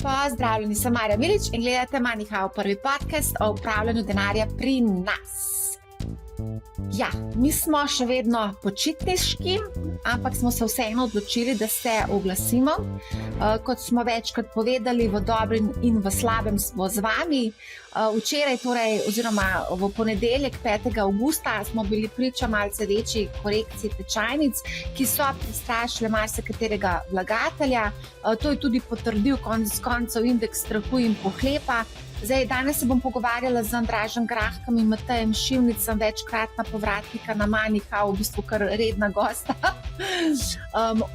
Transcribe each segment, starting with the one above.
Pozdravljeni, sem Marja Milič in gledate MoneyHow, prvi podcast o upravljanju denarja pri nas. Ja, mi smo še vedno počitniški, ampak smo se vseeno odločili, da se oglasimo. Kot smo večkrat povedali, v dobrem in v slabem smo z vami. Včeraj, oziroma v ponedeljek 5. avgusta, smo bili priča malce večji korekciji tečajnic, ki so prestrašile marsikaterega vlagatelja. To je tudi potrdil konec koncev indeks strahu in pohlepa. Danes se bom pogovarjala z Andražem Grahkom in Matejem Šivnicem, večkratna povratnika na MoneyHow, v bistvu kar redna gosta.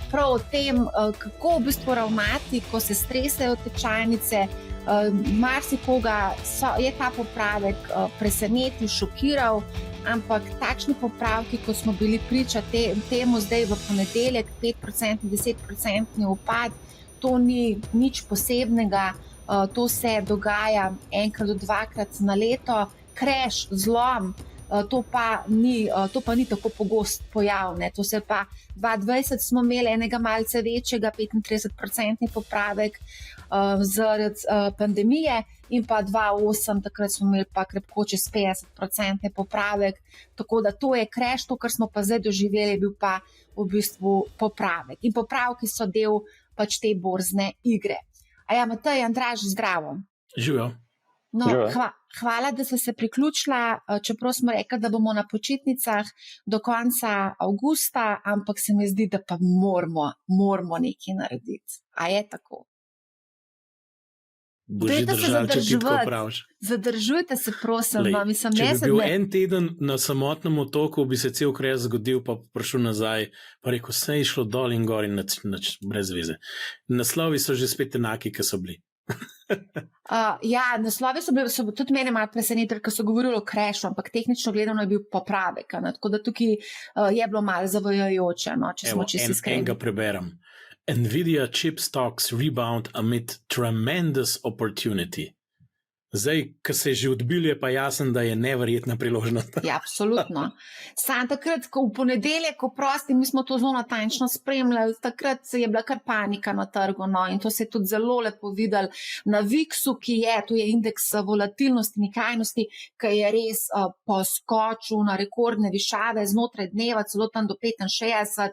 Prav o tem, kako v bistvu ravnati, ko se stresajo tečajnice. Marsikoga je ta popravek presenetil, šokiral, ampak takšni popravki, ko smo bili priča temu zdaj v ponedeljek, 5%, 10% upad, to ni nič posebnega. To se dogaja enkrat do dvakrat na leto, crash, zlom, to pa ni tako pogost pojav. To se pa 2020 smo imeli enega malce večjega, 35% popravek zaradi pandemije in pa 2008, takrat smo imeli pa krepko čez 50% popravek, tako da to je crash, to, kar smo pa zdaj doživeli, je bil pa v bistvu popravek. In popravki so del pač te borzne igre. Matej, Andraž, zdravo. Živijo. Hvala, da ste se priključila, čeprav smo rekli, da bomo na počitnicah do konca avgusta, ampak se mi zdi, da pa moramo nekaj narediti. A je tako? Boži držal, če ti tako praviš. Zadržujte se, prosim. Če bi bil en teden na samotnem otoku, bi se cel kraj zgodil, pa prišel nazaj, pa rekel, vse je šlo dol in gor in nič brez veze. Naslovi so že spet enaki, ki so bili. Naslovi so tudi mene malo presenetili, ker so govorili o crashu, ampak tehnično gledano je bil popravek, tako da tukaj je bilo malo zavajajoče, če smo čisto iskreni. Enega preberem. Nvidia chip stocks rebound amid tremendous opportunity. Zdaj, ko se je že odbil, je pa jasen, da je neverjetna priložnost. Ja, absolutno. Sam takrat, ko v ponedeljek, mi smo to zelo natančno spremljali, takrat je bila kar panika na trgu, in to se je tudi zelo lepo videlo na VIX-u, to je indeks volatilnosti in nihajnosti, ki je res poskočil na rekordne višave znotraj dneva, celo tam do 65.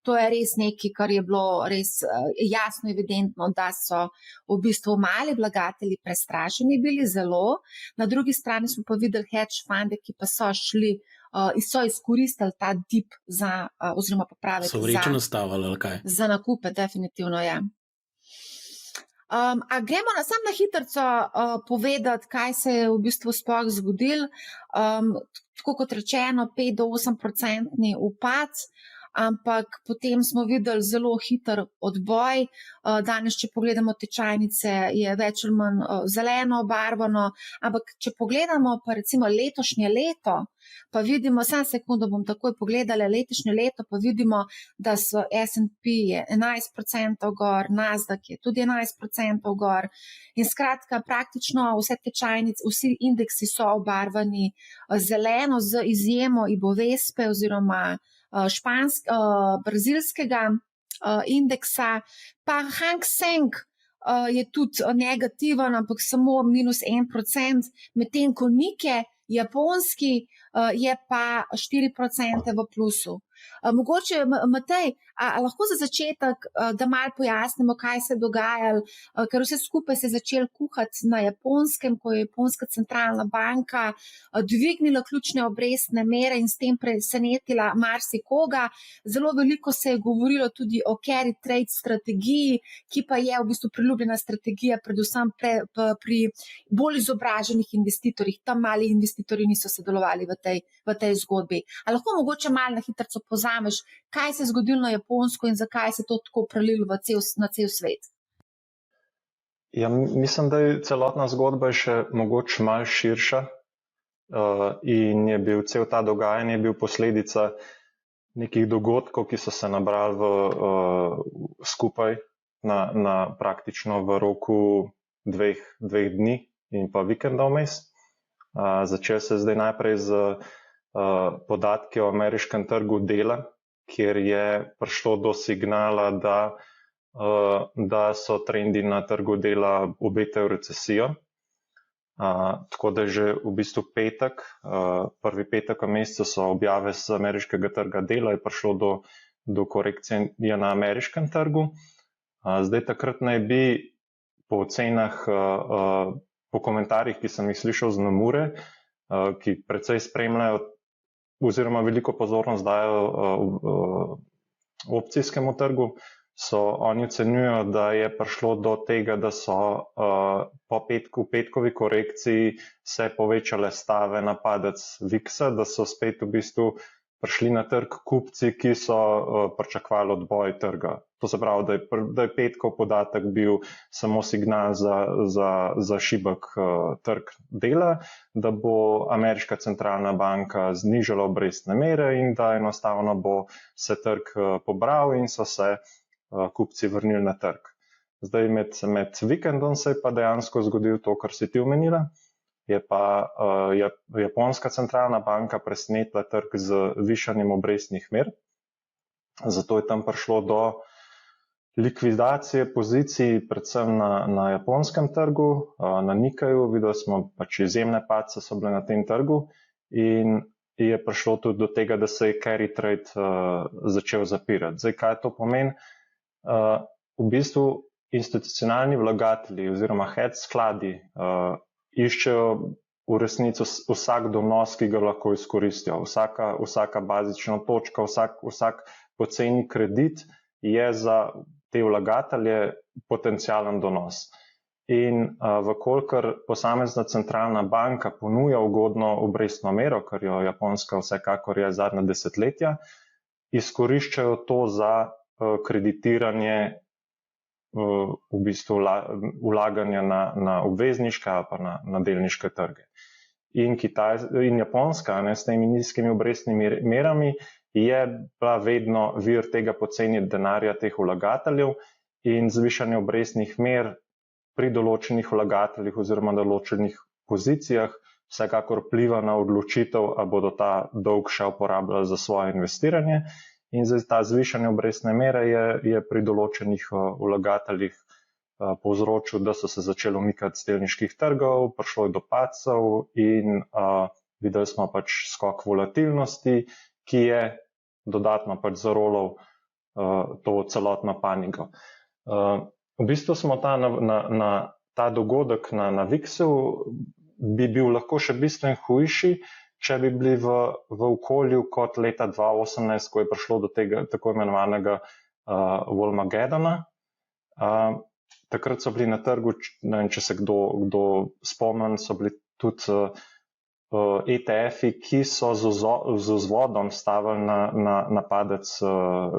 To je res nekaj, kar je bilo res jasno evidentno, da so v bistvu mali vlagatelji prestrašeni bili zelo. Na drugi strani smo pa videli hedge funde, ki pa so šli in so izkoristili ta dip oziroma popravek so vreče nastavili, ali kaj? Za nakupe, definitivno je. Gremo sam na hitrco povedati, kaj se je v bistvu sploh zgodilo. Tako kot rečeno, 5 do 8% upad, ampak potem smo videli zelo hiter odboj. Danes, če pogledamo tečajnice, je več ali manj zeleno obarvano, ampak če pogledamo pa recimo letošnje leto, pa vidimo, samo sekundo bom takoj pogledala, letošnje leto pa vidimo, da so S&P je 11% gor, Nasdaq je tudi 11% gor in skratka praktično vse tečajnice, vsi indeksi so obarvani zeleno z izjemo Ibovespe oziroma brazilskega indeksa, pa Hang Seng je tudi negativen, ampak samo -1%, medtem ko Nikkei, japonski, je pa 4% v plusu. Mogoče, Matej, lahko za začetek, da malo pojasnimo, kaj se je dogajalo, ker vse skupaj se je začelo kuhati na Japonskem, ko je Japonska centralna banka dvignila ključne obrestne mere in s tem presenetila marsikoga. Zelo veliko se je govorilo tudi o carry trade strategiji, ki pa je v bistvu priljubljena strategija predvsem pri bolj izobraženih investitorjih. Tam mali investitorji niso sodelovali v tej zgodbi. A lahko mogoče malo na hitrco pozameš, kaj se je zgodilo na Japonsko in zakaj se to tako prelilo na cel svet? Ja, mislim, da je celotna zgodba še mogoče malo širša in je bil cel ta dogajanje bil posledica nekih dogodkov, ki so se nabrali skupaj praktično v roku dveh dni in pa vikendov vmes. Začel se zdaj najprej z podatki o ameriškem trgu dela, kjer je prišlo do signala, da da so trendi na trgu dela obetajo recesijo. Tako da že v bistvu petek, prvi petek v mesecu so objave z ameriškega trga dela, je prišlo do korekcije na ameriškem trgu. Zdaj takrat naj bi po ocenah, po komentarjih, ki sem jih slišal z Nomure, ki precej spremljajo oziroma veliko pozornost dajo opcijskemu trgu, oni ocenjujejo, da je prišlo do tega, da so po petkovi korekciji se povečale stave na padec VIX-a, da so spet v bistvu prišli na trg kupci, ki so pričakovali odboj trga. To se pravi, da je petkov podatek bil samo signal za šibek trg dela, da bo ameriška centralna banka znižala obrestne mere in da enostavno bo se trg pobral in so se kupci vrnili na trg. Zdaj med vikendom se je pa dejansko zgodil to, kar si ti omenila. Je pa japonska centralna banka presenetila trg z višanjem obrestnih mer. Zato je tam prišlo do likvidacije pozicij, predvsem na japonskem trgu, na Nikkaju. Videli smo pač izjemne padce so bile na tem trgu in je prišlo tudi do tega, da se je carry trade začel zapirati. Zdaj, kaj to pomeni? V bistvu institucionalni vlagatelji oziroma hedge skladi iščejo v resnici vsak donos, ki ga lahko izkoristijo. Vsaka bazična točka, vsak poceni kredit je za te vlagatelje potencialen donos. In vkolikor posamezna centralna banka ponuja ugodno obrestno mero, kar jo Japonska vsekakor je zadnja desetletja, izkoriščajo to za kreditiranje v bistvu vlaganja na obvezniške ali pa na delniške trge. In Japonska s temi nizkimi obrestnimi merami je bila vedno vir tega poceni denarja teh vlagateljev in zvišanje obrestnih mer pri določenih vlagateljih oziroma določenih pozicijah vsekakor vpliva na odločitev, ali bodo ta dolg še uporabljali za svoje investiranje. In zdaj ta zvišanje obrestne mere je pri določenih vlagateljih povzročil, da so se začeli umikati z delniških trgov, prišlo je do padcev in videli smo pač skok volatilnosti, ki je dodatno pač zarolal to celotno paniko. V bistvu smo ta dogodek na VIX-u bi bil lahko še bistveno hujši, če bi bili v okolju kot leta 2018, ko je prišlo do tega tako imenovanega Volmagedona. Takrat so bili na trgu, ne vem, če se kdo spomni, so bili tudi ETF-i, ki so z vzvodom stavili na padec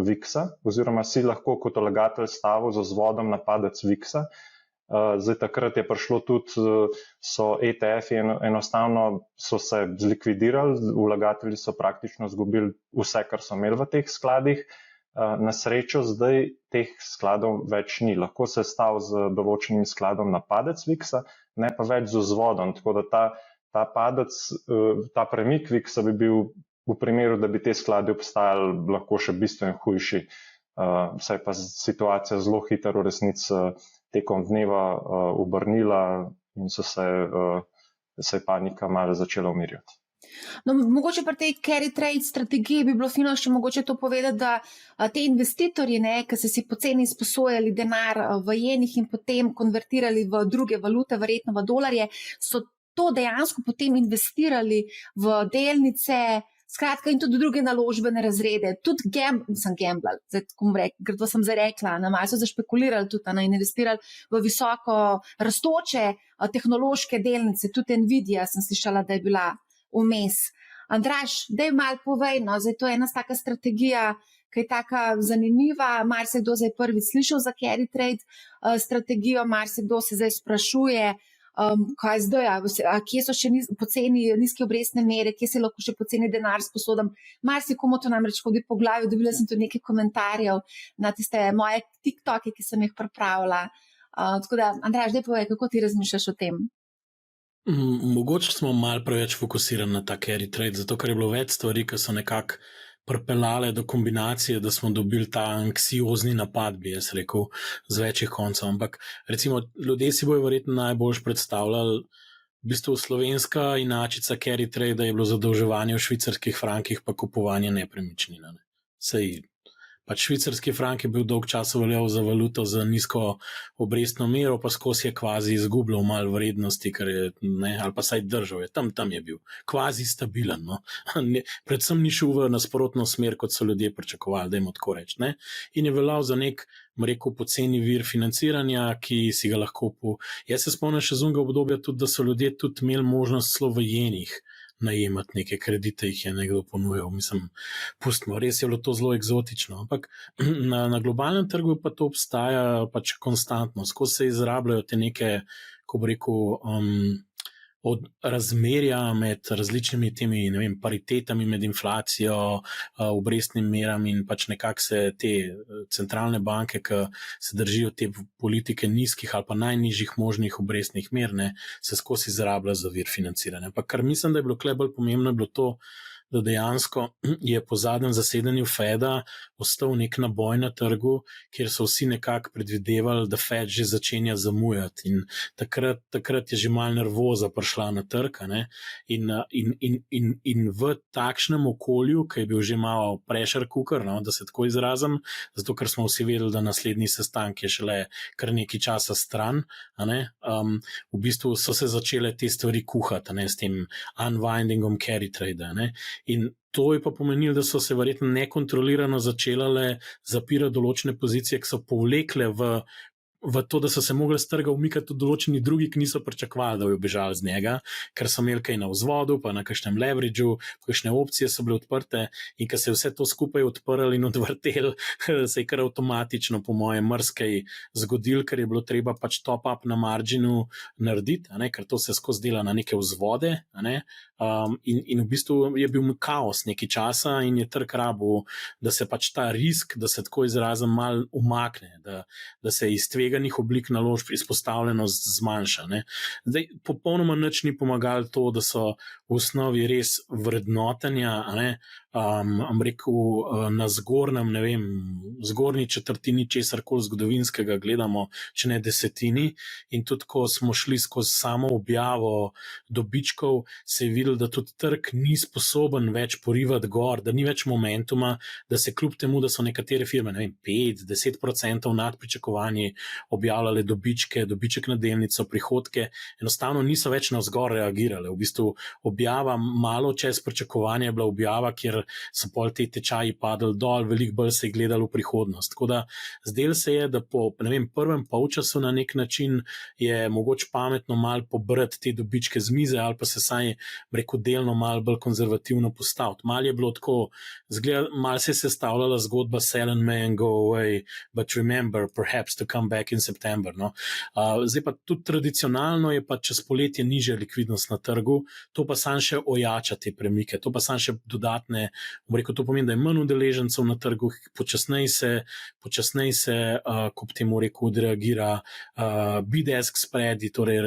VIX-a, oziroma si lahko kot vlagatelj stavil z vzvodom na padec VIX-a. Zdaj takrat je prišlo tudi, so ETF-i enostavno so se zlikvidirali, vlagatelji so praktično izgubili vse, kar so imeli v teh skladih. Na srečo zdaj teh skladov več ni. Lahko se stav z določenim skladom na padec VIX-a, ne pa več z vzvodom. Tako da ta padec, ta premik VIX-a bi bil v primeru, da bi te skladi obstajali, lahko še bistveno hujši. Saj pa situacija zelo hitro v resnici tekom dneva obrnila in se je panika malo začela umirjati. No, mogoče pri tej carry trade strategiji bi bilo fino še mogoče to povedati, da te investitorji, ki so si poceni izposojali denar v jenih in potem konvertirali v druge valute, verjetno v dolarje, so to dejansko potem investirali v delnice, skratka in tudi druge naložbene razrede, tudi gamblali, grdo sem zdaj rekla, malo so zašpekulirali tudi in investirali v visoko rastoče tehnološke delnice, tudi Nvidia sem slišala, da je bila vmes. Andraž, daj malo povej, zdaj to je ena taka strategija, ki je taka zanimiva, marsikdo zdaj prvi slišal za carry trade strategijo, marsikdo se zdaj sprašuje, kaj zdaj, kje so še poceni nizke obrestne mere, kje se lahko še poceni denar sposodam. Marsikomu to namreč hodi po glavi, dobila sem tudi nekaj komentarjev na tiste moje TikToke, ki sem jih pripravila. Tako da, Andraž, daj povej, kako ti razmišljaš o tem? Mogoče smo malo preveč fokusirani na ta carry trade, zato ker je bilo več stvari, ki so nekako pripeljale do kombinacije, da smo dobili ta anksiozni napad, bi jaz rekel, z večjih koncev. Ampak recimo ljudje si bojo verjetno najbolj predstavljali, v bistvu slovenska inačica carry trade je bilo zadolževanje v švicarskih frankih pa kupovanje nepremičnin. Ne. Sej pač švicarski frank je bil dolg časa veljal za valuto z nizko obrestno mero, pa skozi je kvazi izgubljal malo vrednosti, ker je, ne, ali pa saj držal je, tam je bil kvazi stabilen. No. Predvsem ni šel v nasprotno smer, kot so ljudje pričakovali, dajmo tako reči. Ne. In je veljal za nek, rekel, poceni vir financiranja, ki si ga lahko Jaz se spomnim še z unega obdobja tudi, da so ljudje tudi imeli možnost celo v jenih najemati neke kredite, jih je nekdo ponujal. Mislim, pustimo, res je bilo to zelo eksotično. Ampak na globalnem trgu pa to obstaja pač konstantno. Skozi se izrabljajo te neke, ko bi rekel, od razmerja med različnimi temi, ne vem, paritetami med inflacijo, obrestnim meram in pač nekako se te centralne banke, ki se držijo te politike nizkih ali pa najnižjih možnih obrestnih mer, ne, se skozi izrablja za vir financiranja. Pa kar mislim, da je bilo tukaj bolj pomembno, je bilo to, da dejansko je po zadnjem zasedanju Feda ostal nek naboj na trgu, kjer so vsi nekako predvidevali, da Fed že začenja zamujati. In takrat je že malo nervoza prišla na trg. In v takšnem okolju, ki je bil že malo pressure cooker, no, da se tako izrazim, zato ker smo vsi vedeli, da naslednji sestanek je šele kar nekaj časa stran, v bistvu so se začele te stvari kuhati, s tem unwindingom carry trade. In to je pa pomenilo, da so se verjetno nekontrolirano začele zapirati določene pozicije, ki so povlekle v to, da so se mogli z trga umikati tudi določeni drugi, ki niso pričakovali, da bi bežali z njega, ker so imeli kaj na vzvodu, pa na kakšnem leverageu, kakšne opcije so bile odprte in ker se je vse to skupaj odprlo in odvrtel, se je kar avtomatično, po mojem, mrskej zgodil, ker je bilo treba pač top-up na marginu narediti, ker to se skozi dela na neke vzvode, in v bistvu je bil kaos nekaj časa in je trg rabil, da se pač ta risk, da se tako izrazim, mal umakne, da se iz tveganih oblik naložb izpostavljenost zmanjša. Zdaj, popolnoma nič ni pomagalo to, da so v osnovi res vrednotenja, na zgornjem, ne vem, zgornji četrtini česarkoli zgodovinskega gledamo, če ne desetini, in tudi ko smo šli skozi samo objavo dobičkov, se je videl, da tudi trg ni sposoben več porivati gor, da ni več momentuma, da se kljub temu, da so nekatere firme, ne vem, 5-10% nad pričakovanji objavljale dobiček na delnico, prihodke, enostavno niso več navzgor reagirale. V bistvu objava malo čez pričakovanje je bila objava, kjer so pol te tečaji padali dol, veliko bolj se je gledalo v prihodnost. Tako da zdelo se je, da po, ne vem, prvem polčasu na nek način je mogoče pametno malo pobrati te dobičke z mize ali pa se saj delno malo bolj konzervativno postaviti. Malo je bilo tako, malo se je sestavljala zgodba sell and may and go away, but remember perhaps to come back in September. No? Zdaj pa tudi tradicionalno je pa čez poletje nižja likvidnost na trgu, to pa sam še ojača te premike, to pa sam še dodatne, to pomeni, da je manj udeležencev na trgu, počasneje se, ko bi temu rekel, odreagira bid-ask spreadi, torej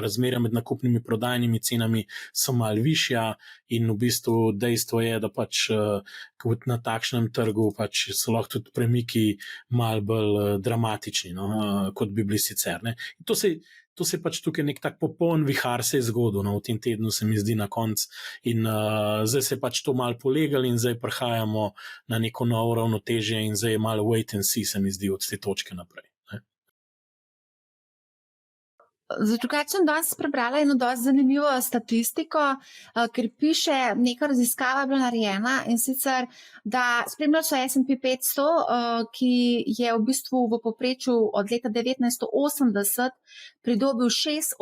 razmerja med nakupnimi in prodajnimi cenami so malo višja in v bistvu dejstvo je, da pač na takšnem trgu pač so lahko tudi premiki malo bolj dramatični, no, kot bi bili sicer. Ne. To se pač tukaj nek tak popoln vihar se je zgodil, no, v tem tednu se mi zdi na koncu in zdaj se je pač to malo polegali in zdaj prihajamo na neko novo ravnotežje in zdaj je malo wait and see, se mi zdi, od te točke naprej. Drugače sem danes prebrala eno dosti zanimivo statistiko, ker piše, neka raziskava je bila narejena in sicer, da spremljali so S&P 500, ki je v bistvu v povprečju od leta 1980 pridobil 6%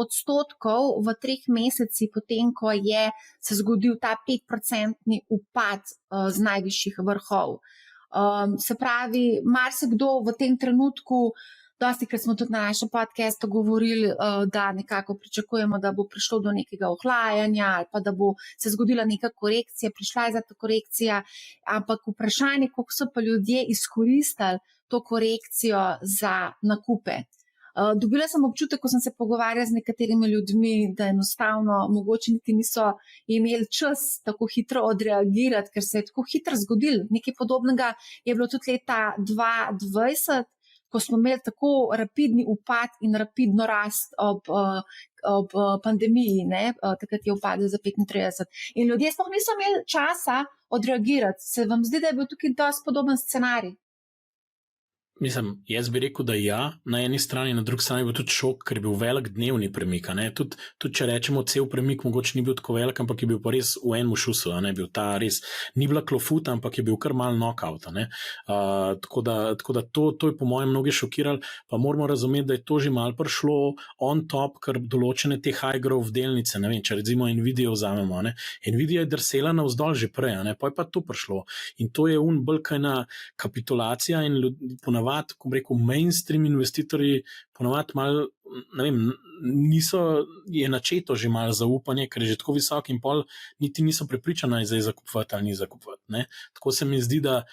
v 3 mesecih, potem ko je se zgodil ta 5% upad z najvišjih vrhov. Se pravi, marsikdo v tem trenutku, dosti, ker smo tudi na našem podcastu govorili, da nekako pričakujemo, da bo prišlo do nekega ohlajanja ali pa da bo se zgodila neka korekcija, prišla je za ta korekcija, ampak vprašanje, koliko so pa ljudje izkoristili to korekcijo za nakupe. Dobila sem občutek, ko sem se pogovarjala z nekaterimi ljudmi, da enostavno mogoče niti niso imeli čas tako hitro odreagirati, ker se je tako hitro zgodilo. Nekaj podobnega je bilo tudi leta 2020, ko smo imeli tako rapidni upad in rapidno rast ob pandemiji, ne? Takrat je upadlo za 35. In ljudje sploh niso imeli časa odreagirati. Se vam zdi, da je bil tukaj dosti podoben scenarij? Mislim, jaz bi rekel, da ja, na eni strani, na drugi strani je bil tudi šok, ker je bil velik dnevni premik. Tudi če rečemo, cel premik mogoče ni bil tako velik, ampak je bil pa res v enem šusu. Bil ta res, ni bila klofuta, ampak je bil kar mal knockout. Tako da to je po mojem mnogi šokirali, pa moramo razumeti, da je to že mal prišlo on top, ker določene te high growth delnice, ne vem, če recimo Nvidia vzamemo. Nvidia je drsela navzdol že prej, pa je pa to prišlo. In to je bolj kapitulacija in ponavadi, ko bi rekel, mainstream investitorji ponavadi malo, ne vem, je načeto že malo zaupanje, ker je že tako visok in pol niti niso prepričani, zdaj zakupovati ali ni zakupovati. Tako se mi zdi, da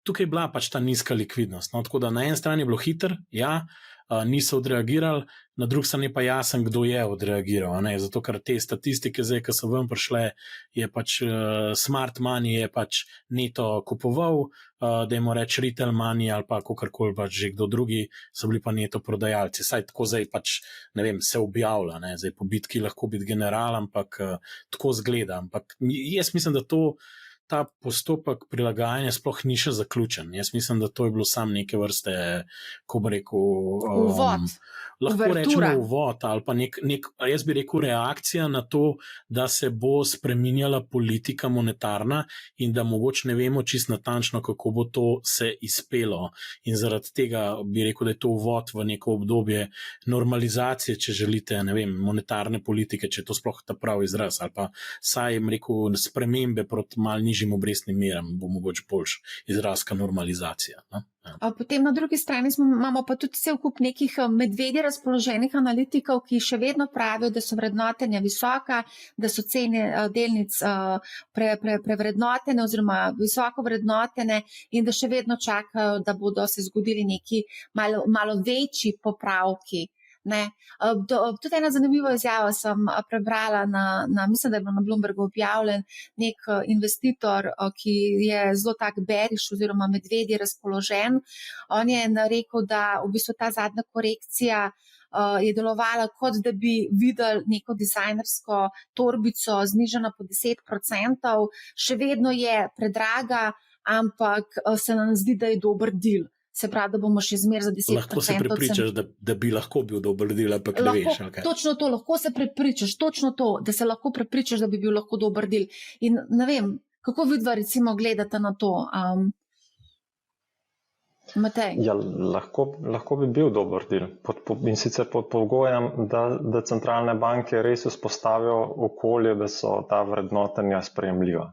tukaj je bila pač ta nizka likvidnost. Tako da na eni strani je bilo hiter, ja, niso odreagirali, na drugi strani pa jasen, kdo je odreagiral. Zato, ker te statistike zdaj, ki so ven prišle, je pač smart money je pač neto kupoval, dajmo reči retail money ali pa kakorkoli pač že kdo drugi, so bili pa neto prodajalci. Saj tako zdaj pač, ne vem, se objavlja, zdaj po bitki lahko biti general, ampak tako zgleda. Ampak jaz mislim, da ta postopek prilagajanja sploh ni še zaključen. Jaz mislim, da to je bilo sam neke vrste, ko bi rekel, uvod. Lahko rečemo uvod ali pa jaz bi rekel reakcija na to, da se bo spreminjala politika monetarna in da mogoče ne vemo čisto natančno, kako bo to se izpelo. In zaradi tega bi rekel, da je to uvod v neko obdobje normalizacije, če želite, ne vem, monetarne politike, če je to sploh ta pravi izraz, ali pa saj rekel spremembe proti mal nižjim obrestnim meram, bo mogoče boljši izraz ka normalizacija. Potem na drugi strani imamo pa tudi cel kup nekih medvedje razpoloženih analitikov, ki še vedno pravijo, da so vrednotenja visoka, da so cene delnic prevrednotene oziroma visoko vrednotene in da še vedno čakajo, da bodo se zgodili neki malo večji popravki. Tudi ena zanimiva izjava sem prebrala mislim, da je bilo na Bloombergu objavljen nek investitor, ki je zelo tak bearish oziroma medvedje razpoložen. On je rekel, da v bistvu ta zadnja korekcija je delovala kot da bi videli neko dizajnersko torbico znižana po 10%, še vedno je predraga, ampak se nam zdi, da je dober deal. Se pravi, da bomo še zmer za 10%. Lahko se prepričaš, da bi lahko bil dober del, ampak ne veš. Točno to, lahko se prepričaš, točno to, da se lahko prepričaš, da bi bil lahko dober del. In ne vem, kako vidva recimo gledate na to? Matej? Ja, lahko bi bil dober del. In sicer pod pogojem, da centralne banke res vzpostavijo okolje, da so ta vrednotenja sprejemljiva.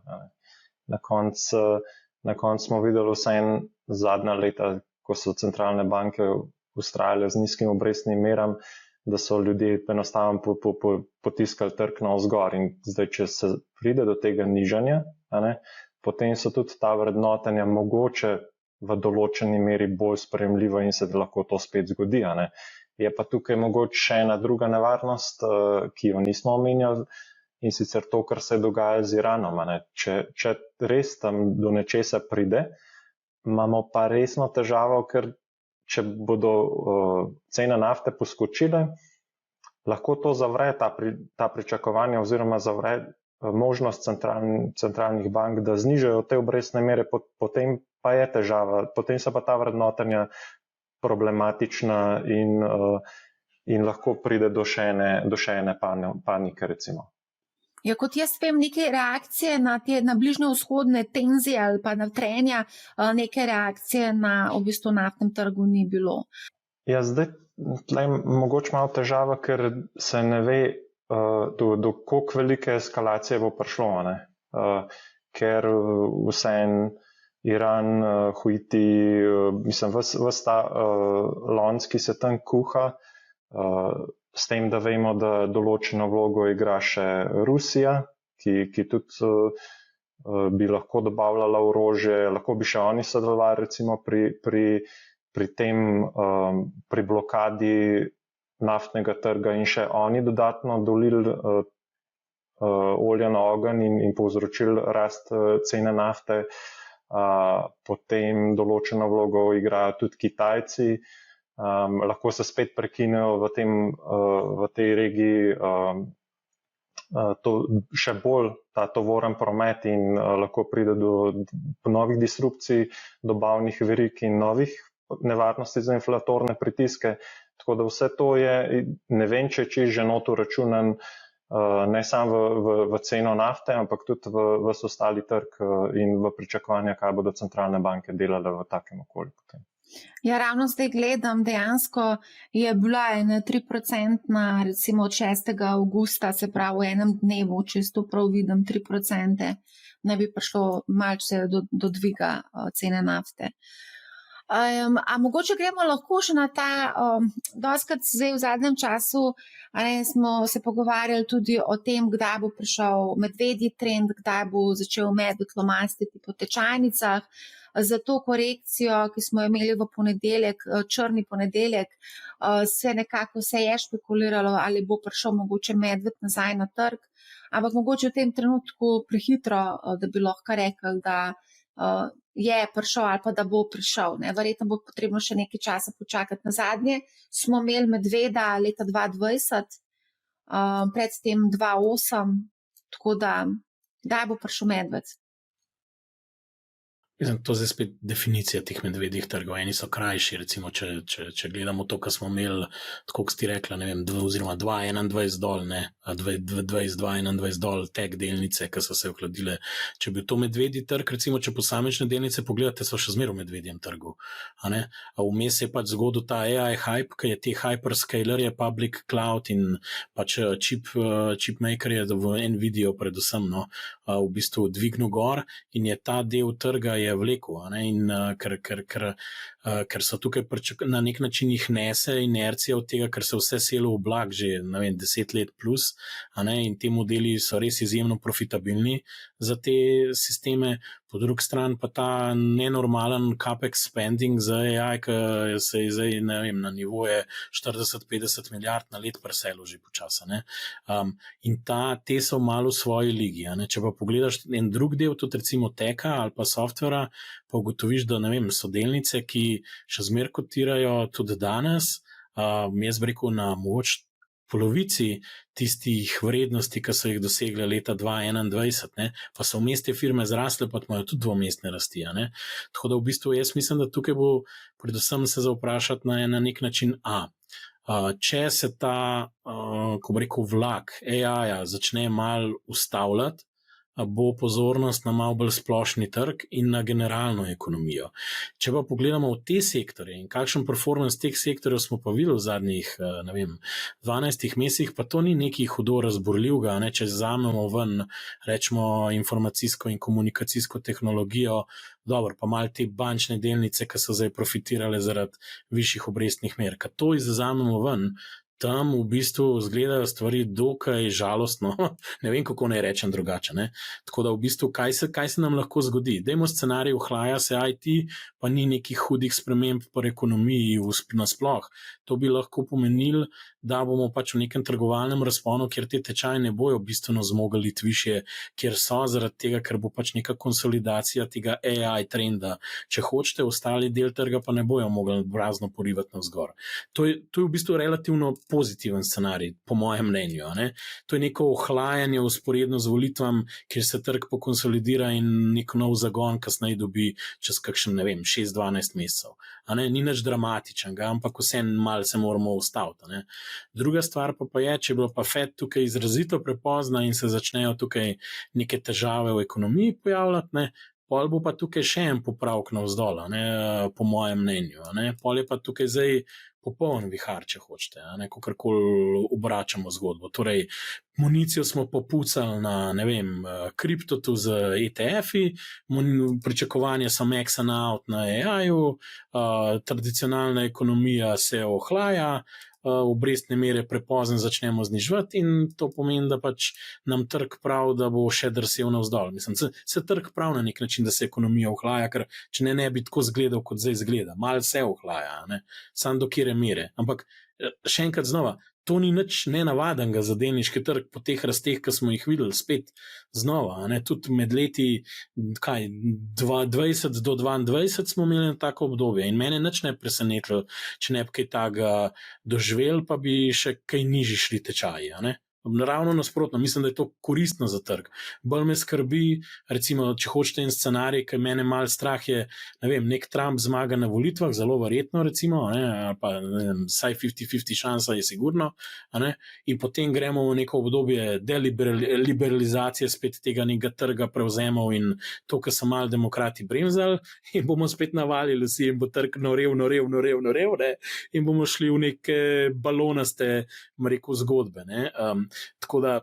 Na koncu smo videli vsaj zadnja leta, ko so centralne banke vztrajale z nizkim obrestnim meram, da so ljudje enostavno potiskali trg navzgor. In zdaj, če se pride do tega nižanja, potem so tudi ta vrednotenja mogoče v določeni meri bolj sprejemljiva in se lahko to spet zgodi. Je pa tukaj mogoče še ena druga nevarnost, ki jo nismo omenjali, in sicer to, kar se dogaja z Iranom. Če res tam do nečesa pride, imamo pa resno težavo, ker če bodo cene nafte poskočile, lahko to zavre ta pričakovanja oziroma zavre možnost centralnih bank, da znižajo te obrestne mere, potem pa je težava, potem so pa ta vrednotenja problematična in lahko pride do še ene panike, recimo. Ja, kot jaz vem, neke reakcije na bližnjevzhodne tenzije ali pa na trenja, neke reakcije na v bistvu naftnem trgu ni bilo. Ja, zdaj tlej mogoče malo težava, ker se ne ve, do koliko velike eskalacije bo prišlo, ker vseeno Iran, Huiti, mislim, ves ta lonc, ki se tam kuha, s tem, da vemo, da določeno vlogo igra še Rusija, ki tudi bi lahko dobavljala orožje, lahko bi še oni sodelovali recimo pri blokadi naftnega trga in še oni dodatno dolili olje na ogenj in povzročili rast cene nafte. Potem določeno vlogo igrajo tudi Kitajci. Lahko se spet prekinejo v tej regiji še bolj ta tovoren promet in lahko pride do novih disrupcij, dobavnih verig in novih nevarnosti za inflatorne pritiske. Tako da vse to je, ne vem, če že not uračunan ne samo v ceno nafte, ampak tudi v ostali trg in v pričakovanja, kaj bodo centralne banke delale v takem okolju potem. Ja, ravno zdaj gledam, dejansko je bila ena 3% recimo od 6. avgusta, se pravi v enem dnevu, če to prav vidim, 3% ne bi prišlo malce do dviga cene nafte. A mogoče gremo lahko še na ta, dostikrat zdaj v zadnjem času smo se pogovarjali tudi o tem, kdaj bo prišel medvedji trend, kdaj bo začel medved lomastiti po tečajnicah. Za to korekcijo, ki smo imeli v ponedeljek, črni ponedeljek, se nekako vse je špekuliralo, ali bo prišel mogoče medved nazaj na trg, ampak mogoče v tem trenutku prehitro, da bi lahko rekli, da je prišel ali pa da bo prišel. Verjetno bo potrebno še nekaj časa počakati. Na zadnje smo imeli medveda leta 2020, predtem 2008, tako da kdaj bo prišel medved? Mislim, to je zdaj spet definicija teh medvedjih trgov. Eni so krajši, recimo, če gledamo to, kar smo imeli, tako kot ste rekla, ne vem, oziroma 2,21 dol, 22,21 dol, tek delnice, ki so se ohladile. Če bi to medvedji trg, recimo, če posamične delnice pogledate, so še zmeraj v medvedjem trgu. Vmes je pač zgodil ta AI hype, ki je te hyperscalerje, public cloud in pač chipmakerje v Nvidia predvsem, v bistvu dvignil gor in je ta del trga je vlekel, in ker so tukaj na nek način jih nese inercija od tega, ker se vse selo v blag že 10 let plus, in te modeli so res izjemno profitabilni za te sisteme. Po drugi strani pa ta nenormalen capex spending za AI, ki se je zdaj, ne vem, na nivoje 40-50 milijard na let preselo že počasa. In te so malo v svoji ligi. Če pa pogledaš en drug del, tudi recimo teka ali pa softvera, pa ugotoviš, da ne vem, so delnice, ki še zmeraj kotirajo tudi danes, jaz bi rekel na moč polovici tistih vrednosti, ki so jih dosegle leta 2021, pa so vmes te firme zrasle, pa imajo tudi dvomestne rasti. Tako da v bistvu jaz mislim, da tukaj bo predvsem se zavprašati na nek način če se ta, ko bi rekel, vlak AI-ja začne mal ustavljati, bo pozornost na malo bolj splošni trg in na generalno ekonomijo. Če pa pogledamo v te sektorje in kakšen performance teh sektorjev smo pa videli v zadnjih, 12 mesecih, pa to ni nekaj hudo razborljivega, če vzamemo ven, rečemo, informacijsko in komunikacijsko tehnologijo, dobro, pa malo te bančne delnice, ki so zdaj profitirale zaradi višjih obrestnih mer. Kad to izvzamemo ven, tam v bistvu izgledajo stvari dokaj žalostno, ne vem, kako naj rečem drugače. Tako da v bistvu, kaj se nam lahko zgodi? Dajmo scenarij, ohlaja se IT, pa ni nekih hudih sprememb po ekonomiji nasploh. To bi lahko pomenilo, da bomo pač v nekem trgovalnem razponu, kjer te tečaje ne bojo bistveno zmogli više, kjer so zaradi tega, ker bo pač neka konsolidacija tega AI trenda. Če hočete, ostali del trga pa ne bojo mogli brazno porivati navzgor. To je v bistvu relativno pozitiven scenarij, po mojem mnenju. To je neko ohlajanje usporedno z volitvam, kjer se trg pokonsolidira in nek nov zagon kasneje dobi čez kakšen, 6-12 mesecev. Ni nič dramatičnega, ampak vse malo se moramo ustaviti. Druga stvar pa je, če je bilo pa Fed tukaj izrazito prepozna in se začnejo tukaj neke težave v ekonomiji pojavljati, pol bo pa tukaj še en popravek navzdol, po mojem mnenju. Pol je pa tukaj zdaj popoln vihar, če hočete, kakorkoli obračamo zgodbo. Torej, municijo smo popucali na, kriptotu z ETF-i, pričakovanja so max and out na AI-ju, tradicionalna ekonomija se ohlaja, obrestne mere prepozno začnemo zniževati in to pomeni, da pač nam trg prav, da bo še drsel navzdol. Se trg prav na nek način, da se ekonomija ohlaja, ker če ne bi tako zgledal, kot zdaj zgleda. Malo se ohlaja, samo do kjere mere. Ampak še enkrat znova, to ni nič nenavadnega za delniški trg po teh rasteh, ki smo jih videli spet znova. Tudi med leti 2020 do 2022 smo imeli tako obdobje in mene nič ne presenetilo, če ne bi kaj takega doživel, pa bi še kaj nižji šli tečaji. Ravno nasprotno, mislim, da je to koristno za trg. Bolj me skrbi, recimo, če hočete en scenarij, ki mene malo strah je, ne vem, nek Trump zmaga na volitvah, zelo verjetno, recimo, ali pa vsaj 50-50 šansa je sigurno, in potem gremo v neko obdobje deliberalizacije spet tega nekega trga prevzemov in to, kar so malo demokrati bremzali, in bomo spet navalili vsi in bo trg norev, in bomo šli v neke balonaste, rekel, zgodbe, tako da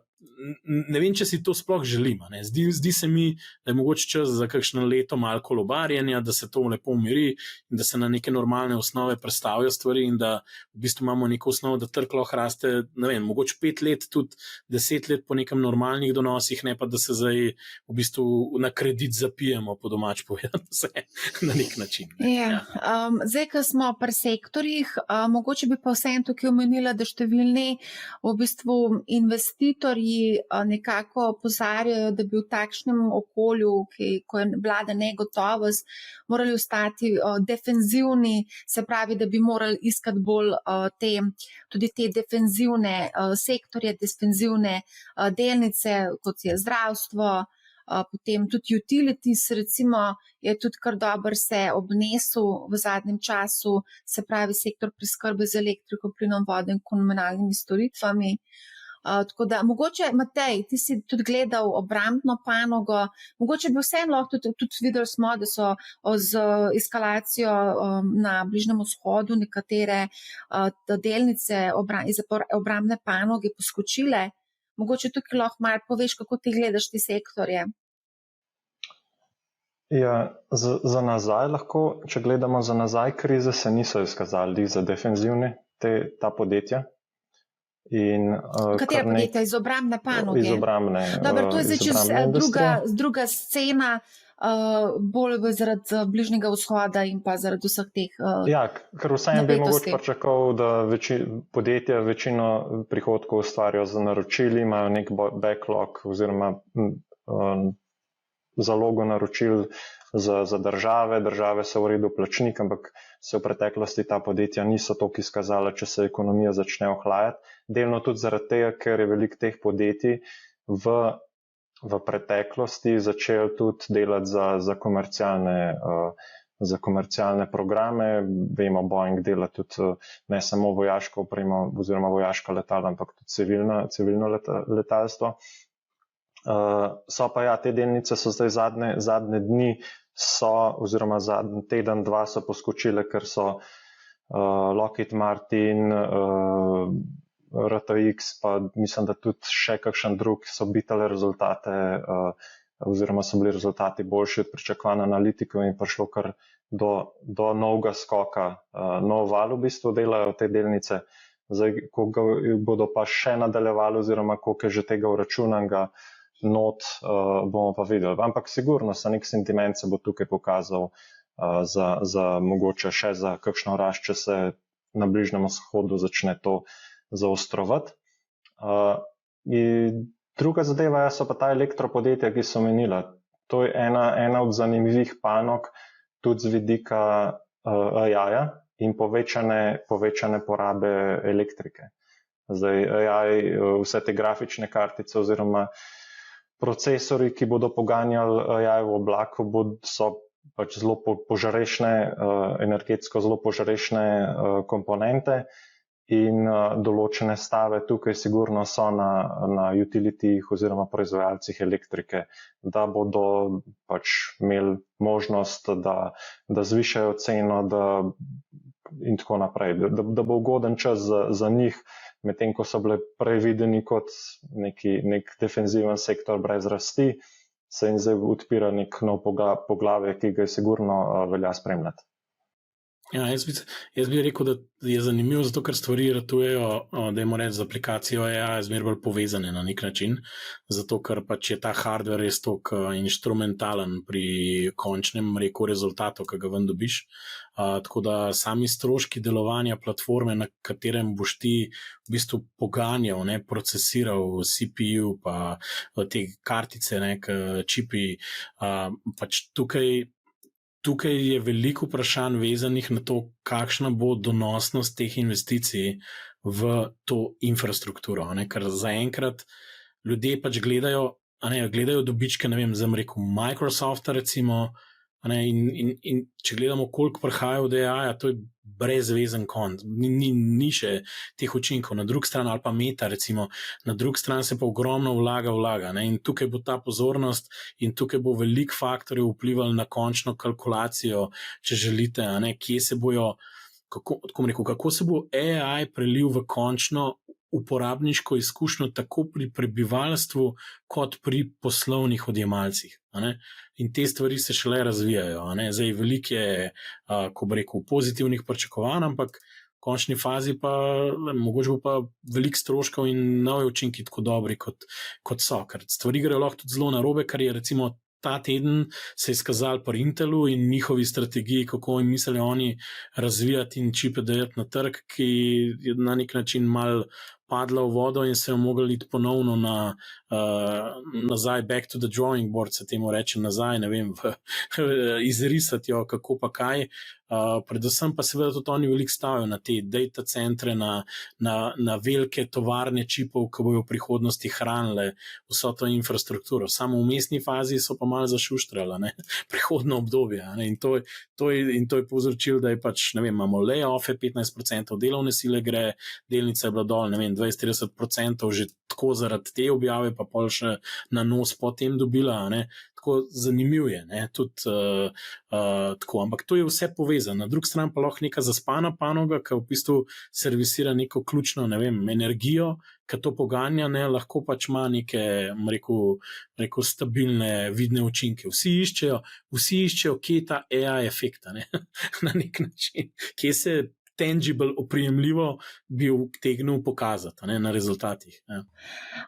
ne vem, če si to sploh želim. Zdi se mi, da je mogoče čas za kakšno leto malo kolobarjenja, da se to lepo umiri in da se na neke normalne osnove predstavijo stvari in da v bistvu imamo neko osnovo, da trg lahko raste, ne vem, mogoče 5 let, tudi 10 let po nekem normalnih donosih, ne pa da se zdaj v bistvu na kredit zapijemo, po domač povedano, vse na nek način. Zdaj, ko smo pri sektorjih, mogoče bi pa vsem tukaj omenila, da številni v bistvu investitorji nekako opozarjajo, da bi v takšnem okolju, ko je vlada negotovost, morali ostati defenzivni, se pravi, da bi morali iskati bolj tudi te defenzivne sektorje, defenzivne delnice, kot je zdravstvo, potem tudi utilities, recimo, je tudi kar dobro se obnesel v zadnjem času, se pravi sektor preskrbe z elektriko, plinom, vodo in komunalnimi storitvami. Tako da, mogoče, Matej, ti si tudi gledal obrambno panogo, mogoče bi vseeno lahko tudi videli smo, da so z eskalacijo na Bližnjem vzhodu nekatere delnice iz obrambne panoge poskočile. Mogoče tukaj lahko malo poveš, kako ti gledaš te sektorje. Ja, za nazaj lahko, če gledamo za nazaj, krize se niso izkazali za defenzivne, ta podjetja. Katera podjetja? Iz obrambne panoge? Iz obrambne. Dobro, to je zdaj druga scena, bolj zaradi Bližnjega vzhoda in pa zaradi vseh teh ker vsem bi mogoče pričakoval, da podjetja večino prihodkov ustvarjajo za naročili, imajo nek backlog oziroma zalogo naročil za države so v redu plačnik, ampak se v preteklosti ta podjetja niso toliko izkazala, če se ekonomija začne ohlajati. Delno tudi zaradi tega, ker je veliko teh podjetij v preteklosti začel tudi delati za komercialne programe. Vemo, Boeing dela tudi ne samo vojaško opremo oziroma vojaška letala, ampak tudi civilno letalstvo. So pa te delnice so zdaj zadnje dni oziroma zadnji teden, dva so poskočile, ker so Lockheed Martin, RTX, pa mislim, da tudi še kakšen drug so bitale rezultate oziroma so bili rezultati boljši od pričakovanj analitikov in prišlo kar do novega skoka. Nov val v bistvu delajo te delnice. Zdaj, koliko bodo pa še nadaljevali oziroma koliko je že tega uračunanega not, bomo pa videli. Ampak sigurno se nek sentiment se bo tukaj pokazal za mogoče še za kakšno rast, če se na Bližnjem vzhodu začne to zaostrovati. Druga zadeva so pa ta elektropodjetja, ki so menila. To je ena od zanimivih panog tudi z vidika AI-ja in povečane porabe elektrike. Zdaj AI, vse te grafične kartice oziroma procesori, ki bodo poganjali AI v oblaku, so pač zelo požarešne, energetsko zelo požarešne komponente in določene stave tukaj sigurno so na utilitijih oziroma proizvajalcih elektrike, da bodo pač imeli možnost, da zvišajo ceno in tako naprej, da bo ugoden čas za njih, medtem ko so bile prej videni kot nek defenziven sektor brez rasti, se jim zdaj odpira nek nov poglavje, ki ga je sigurno velja spremljati. Ja, jaz bi rekel, da je zanimivo, zato ker stvari ratujejo, da je reči, z aplikacijo AI zmeraj bolj povezane na nek način, zato ker pač je ta hardware res toliko instrumentalen pri končnem rezultatu, ki ga ven dobiš. Tako da sami stroški delovanja platforme, na katerem boš ti v bistvu poganjal, procesiral CPU, pa te kartice, čipi, pač Tukaj je veliko vprašanj vezanih na to, kakšna bo donosnost teh investicij v to infrastrukturo. Ker zaenkrat ljudje pač gledajo dobičke, zdaj rekel Microsofta recimo, in če gledamo, koliko prihaja od AI-ja, to je brezvezen konc. Ni še teh učinkov. Na drugi strani, ali pa Meta recimo, na drugi strani se pa ogromno vlaga. In tukaj bo ta pozornost in tukaj bo veliko faktorjev vplivalo na končno kalkulacijo, če želite, kje se bojo, kako se bo AI prelil v končno uporabniško izkušnjo tako pri prebivalstvu kot pri poslovnih odjemalcih. In te stvari se šele razvijajo. Zdaj veliko je, ko bi rekel, pozitivnih pričakovanj, ampak v končni fazi pa mogoče bo pa veliko stroškov in nove učinki tako dobri, kot so. Ker stvari grejo lahko tudi zelo narobe, kar je recimo ta teden se je izkazalo pri Intelu in njihovi strategiji, kako jim mislijo oni razvijati in čipe dajati na trg, ki je na nek način mal padla v vodo in se je mogli iti ponovno nazaj, back to the drawing board, se temu reče nazaj, izrisati jo, kako pa kaj. Predvsem pa seveda tudi oni veliko stavijo na te data centre, na velike tovarne čipov, ki bojo v prihodnosti hranile vso to infrastrukturo. Samo v mestni fazi so pa malo zašuštrali, prihodno obdobje. In to je povzročilo, da je pač, imamo layoff-e, 15% delovne sile gre, delnica je bila dol, 20-30% že tako zaradi te objave, pa pol še na nos potem dobila, tako zanimivo je, tudi tako, ampak to je vse povezano. Na drugi strani pa lahko neka zaspana panoga, ki v bistvu servisira neko ključno, energijo, ki to poganja, lahko pač ima neke, rekel, stabilne, vidne učinke. Vsi iščejo, kje je ta AI efekt, na nek način, kje se tangible, oprijemljivo bi utegnil pokazati na rezultatih.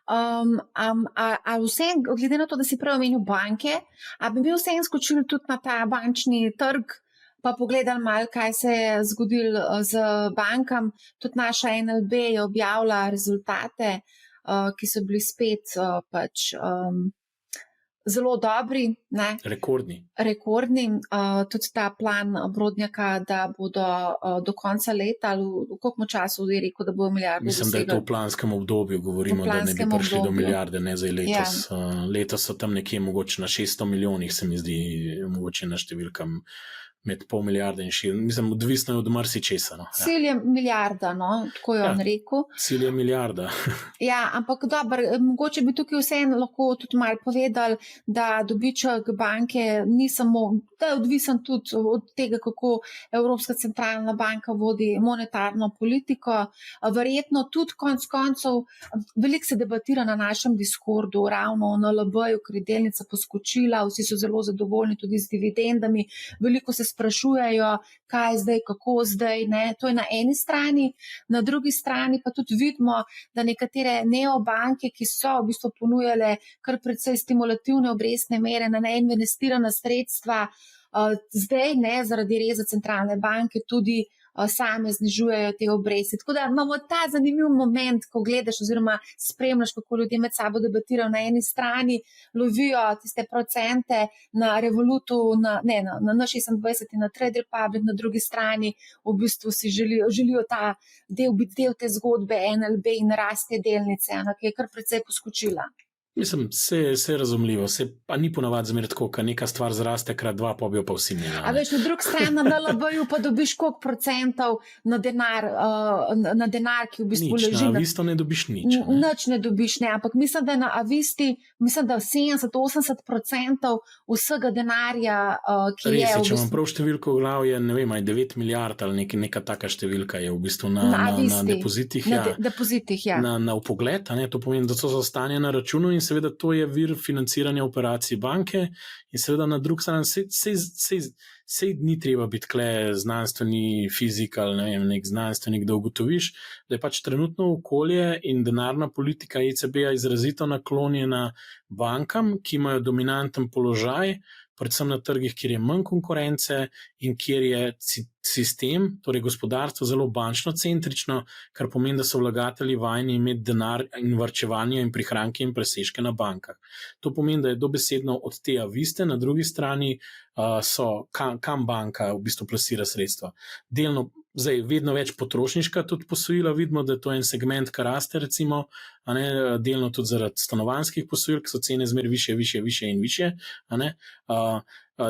A vse, glede na to, da si prej omenil banke, a bi bil vse skočil tudi na ta bančni trg, pa pogledali malo, kaj se je zgodilo z bankam. Tudi naša NLB je objavila rezultate, ki so bili spet pač zelo dobri. Rekordni. Tudi ta plan Brodnjaka, da bodo do konca leta, v koliko času je rekel, da bo milijardo Mislim, da je to v planskem obdobju, govorimo, da ne bi prišli do milijarde, ne zdaj letos. Ja. Letos so tam nekje mogoče na 600 milijonih, se mi zdi, mogoče na številkam med pol milijarde in šir. Mislim, odvisno je od marsičesa. Cilj je milijarda, tako je on rekel. Cilj je milijarda. Ja, ampak dobro, mogoče bi tukaj vseeno lahko tudi malo povedali, da dobiček banke ni samo, da je odvisen tudi od tega, kako Evropska centralna banka vodi monetarno politiko. Verjetno tudi konec koncev, veliko se debatira na našem Discordu, ravno o NLB-ju, ker je delnica poskočila, vsi so zelo zadovoljni tudi z dividendami, veliko se sprašujejo, kaj zdaj, kako zdaj, to je na eni strani, na drugi strani pa tudi vidimo, da nekatere neobanke, ki so v bistvu ponujale kar precej stimulativne obrestne mere na neinvestirana sredstva, zdaj zaradi reza centralne banke tudi same znižujejo te obresti. Tako da imamo ta zanimiv moment, ko gledaš oziroma spremljaš, kako ljudje med sabo debatirajo. Na eni strani lovijo tiste procente na Revolutu, na N26 in na Trade Republic, na drugi strani v bistvu si želijo ta biti del te zgodbe NLB in rast te delnice, ki je kar precej poskočila. Mislim, vse je razumljivo, pa ni ponavadi zmeraj tako, kad neka stvar zraste krat dva, pa bi jo pa vsi imeli. A veš, na drugi strani na NLB-ju pa dobiš koliko procentov na denar, ki v bistvu leži. Nič, na Avisto ne dobiš nič. Nič ne dobiš, ampak mislim, da na Avisti, mislim, da 70-80% vsega denarja, ki Res je v bistvu. Če imam prav številko v glavi, je 9 milijard ali neka taka številka je v bistvu na depozitih. Na depozitih, ja. Na vpogled, to pomeni, da so stanje na računu in seveda to je vir financiranja operacij banke in seveda na drugi strani sej ni treba biti kle znanstveni fizik ali ne vem, nek znanstvenik, da ugotoviš, da je pač trenutno okolje in denarna politika ECB-ja izrazito naklonjena bankam, ki imajo dominanten položaj, predvsem na trgih, kjer je manj konkurence in kjer je sistem, torej gospodarstvo, zelo bančno centrično, kar pomeni, da so vlagatelji vajeni imeti denar in varčevanje in prihranke in presežke na bankah. To pomeni, da je dobesedno od te aviste, na drugi strani kam banka v bistvu plasira sredstva. Delno, zdaj vedno več potrošniška tudi posojila, vidimo, da je to en segment, kar raste recimo, a ne, delno tudi zaradi stanovanjskih posojil, ki so cene zmer više in više, a ne,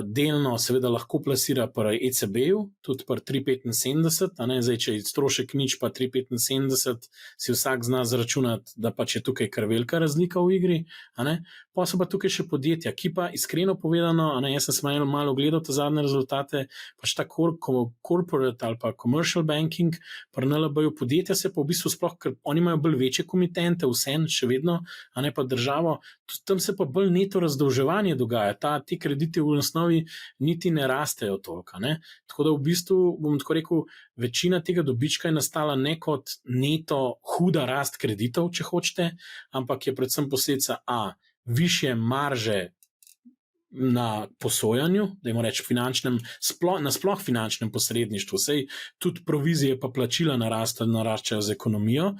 delno seveda lahko plasira pri ECB-ju, tudi pri 3,75, a ne, zdaj, če je strošek nič pa 3,75, si vsak zna zračunati, da pač je tukaj kar velika razlika v igri, a ne, pa so pa tukaj še podjetja, ki pa iskreno povedano, a ne, jaz sem malo gledal te zadnje rezultate, pač ta corporate ali pa commercial banking, pri NLB-ju podjetja se pa v bistvu sploh, ker oni imajo bolj večje komitente, vseeno še vedno, a ne pa državo, tam se pa bolj neto razdolževanje dogaja, ti krediti v osnovi niti ne rastejo toliko, ne. Tako da v bistvu, bom tako rekel, večina tega dobička je nastala ne kot neto huda rast kreditov, če hočete, ampak je predvsem posledica višje marže na posojanju, dajmo reči nasploh finančnem posredništvu, sej tudi provizije pa plačila naraščajo z ekonomijo,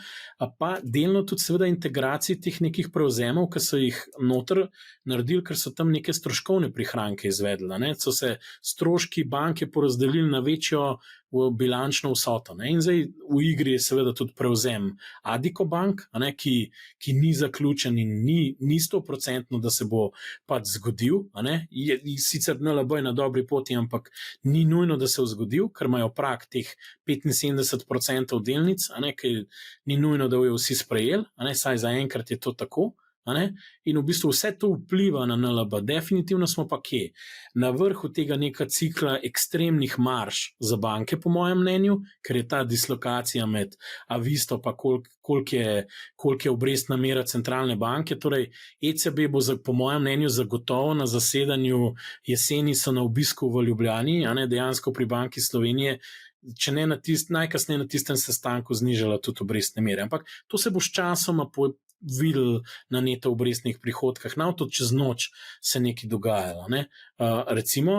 pa delno tudi seveda integraciji teh nekih prevzemov, ki so jih noter naredili, ker so tam neke stroškovne prihranke izvedli, ne? So se stroški banke porazdelili na večjo bilančno vsoto. Ne? In zdaj v igri je seveda tudi prevzem Addiko Bank, ne? Ki ni zaključen in ni 100%, da se bo pač zgodil. Sicer NLB je na dobri poti, ampak ni nujno, da se bo zgodil, ker imajo prag teh 75% delnic, ki ni nujno, da jo vsi sprejeli, saj zaenkrat je to tako. In v bistvu vse to vpliva na NLB. Definitivno smo pa kje? Na vrhu tega neka cikla ekstremnih marž za banke, po mojem mnenju, ker je ta dislokacija med avisto pa koliko je obrestna mera centralne banke. Torej ECB bo po mojem mnenju zagotovo na zasedanju jeseni so na obisku v Ljubljani, dejansko pri Banki Slovenije, če ne najkasneje na tistem sestanku znižala tudi obrestne mere. Ampak to se bo s časoma videl na neto obrestnih prihodkah, tudi čez noč se nekaj dogajalo. Recimo,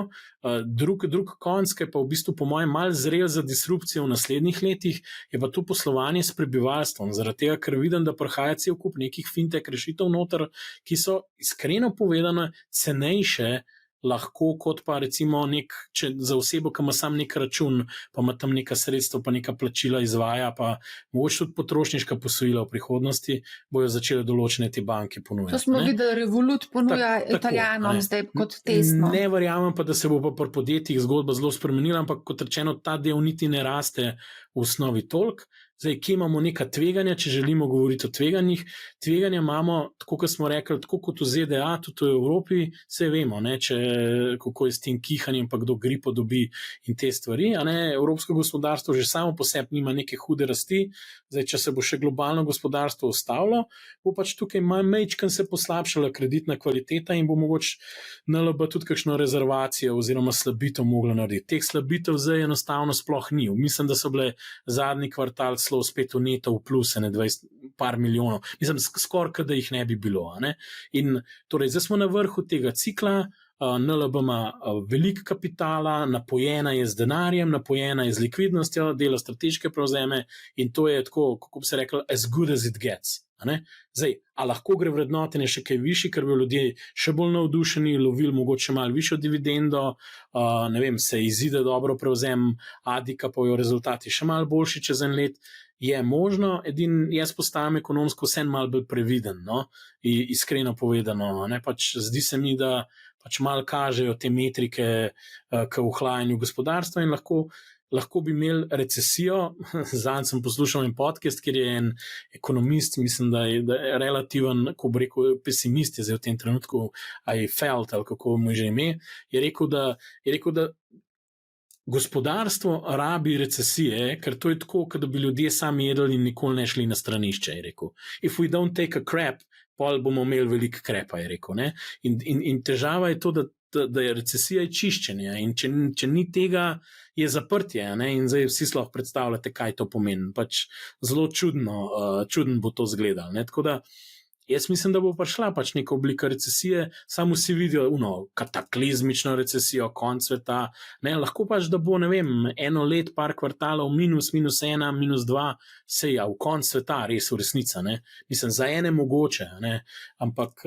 drug konc, ki je pa v bistvu po mojem mal zrel za disrupcijo v naslednjih letih, je pa to poslovanje s prebivalstvom, zaradi tega, ker vidim, da prihaja cel kup nekih fintech rešitev noter, ki so iskreno povedano cenejše lahko kot pa recimo za osebo, ki ima sam nek račun, pa ima tam neka sredstva, pa neka plačila izvaja, pa mogoče tudi potrošniška posojila v prihodnosti, bojo začele določene te banke ponujati. To smo videli, Revolut ponuja Italijanom zdaj kot testno. Ne verjamem pa, da se bo pa pri podjetjih zgodba zelo spremenila, ampak kot rečeno, ta del niti ne raste v osnovi toliko. Zdaj, kje imamo neka tveganja, če želimo govoriti o tveganjih? Tveganja imamo, tako kot smo rekli, tako kot v ZDA, tudi v Evropi, vse vemo, kako je s tem kihanjem, pa kdo gripo dobi in te stvari. Evropsko gospodarstvo že samo po sebi nima neke hude rasti. Zdaj, če se bo še globalno gospodarstvo ustavilo, bo pač tukaj majčkeno se poslabšala kreditna kvaliteta in bo mogoče NLB tudi kakšno rezervacijo oziroma slabitev mogla narediti. Teh slabitev zdaj enostavno sploh ni. Mislim, da so bile zadnji kvartal celo spet v neto v plus, 20 par milijonov. Mislim, skoraj, da jih ne bi bilo. In torej, zdaj smo na vrhu tega cikla, NLB ima veliko kapitala, napojena je z denarjem, napojena je z likvidnostjo, dela strateške prevzeme in to je tako, kako bi se rekli, as good as it gets. Zdaj, a lahko gre vrednotenje še kaj višji, ker bi ljudje še bolj navdušeni, lovili mogoče malo višjo dividendo, ne vem, se izide dobro prevzem Addika, pa jo rezultati še malo boljši čez en let, je možno, jaz postajam ekonomsko vsem malo bolj previden, iskreno povedano, pač zdi se mi, da pač malo kažejo te metrike k ohlajanju gospodarstva in lahko bi imeli recesijo. Zadnjič sem poslušal en podcast, kjer je en ekonomist, mislim, da je relativen, ko bi rekel, pesimist je zdaj v tem trenutku, ali kako mu že ime, je rekel, da gospodarstvo rabi recesije, ker to je tako, kot da bi ljudje sami jedli in nikoli ne šli na stranišče, je rekel. If we don't take a crap, pol bomo imeli veliko krepa, je rekel. Ne? In težava je to, da je recesija čiščenje in če ni tega, je zaprtje. Ne? In zdaj vsi lahko predstavljate, kaj to pomeni. Pač zelo čuden bo to izgledalo. Tako da jaz mislim, da bo prišla pač neka oblika recesije, samo vsi vidijo kataklizmično recesijo, konc sveta. Ne? Lahko pač, da bo, ne vem, eno let, par kvartalov, minus 1, minus 2, v konc sveta, res v resnica. Ne? Mislim, za ene mogoče, ne? Ampak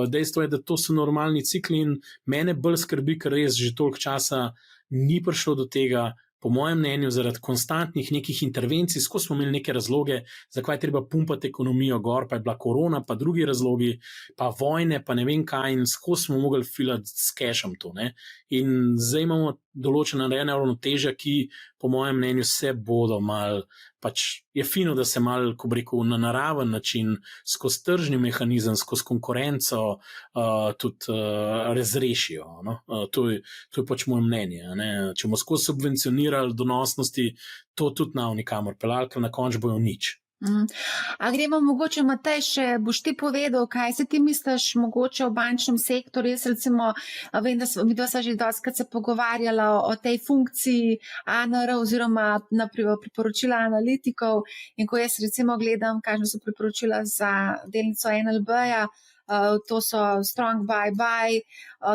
dejstvo je, da to so normalni cikli in mene bolj skrbi, ker res že toliko časa ni prišlo do tega, po mojem mnenju, zaradi konstantnih nekih intervencij, skozi smo imeli neke razloge, zakaj je treba pumpati ekonomijo gor, pa je bila korona, pa drugi razlogi, pa vojne, pa ne vem kaj, in skozi smo mogli filati s cashom to. Ne? In zdaj imamo določena neravnotežja, ki po mojem mnenju se bodo mal, pač je fino, da se mal, ko bi rekel, na naraven način, skozi tržni mehanizem, skozi konkurenco tudi razrešijo. No? To je pač moje mnenje. Ne? Če bomo skozi subvencionirali donosnosti, to tudi na nikamor pelali, ker na koncu bojo nič. A gremo mogoče, Matej, še boš ti povedal, kaj se ti misliš mogoče o bančnem sektorju? Jaz recimo vem, da midva sva že dostikrat se pogovarjala o tej funkciji ANR oziroma na priporočila analitikov, in ko jaz recimo gledam, kakšne so priporočila za delnico NLB-ja, to so strong buy,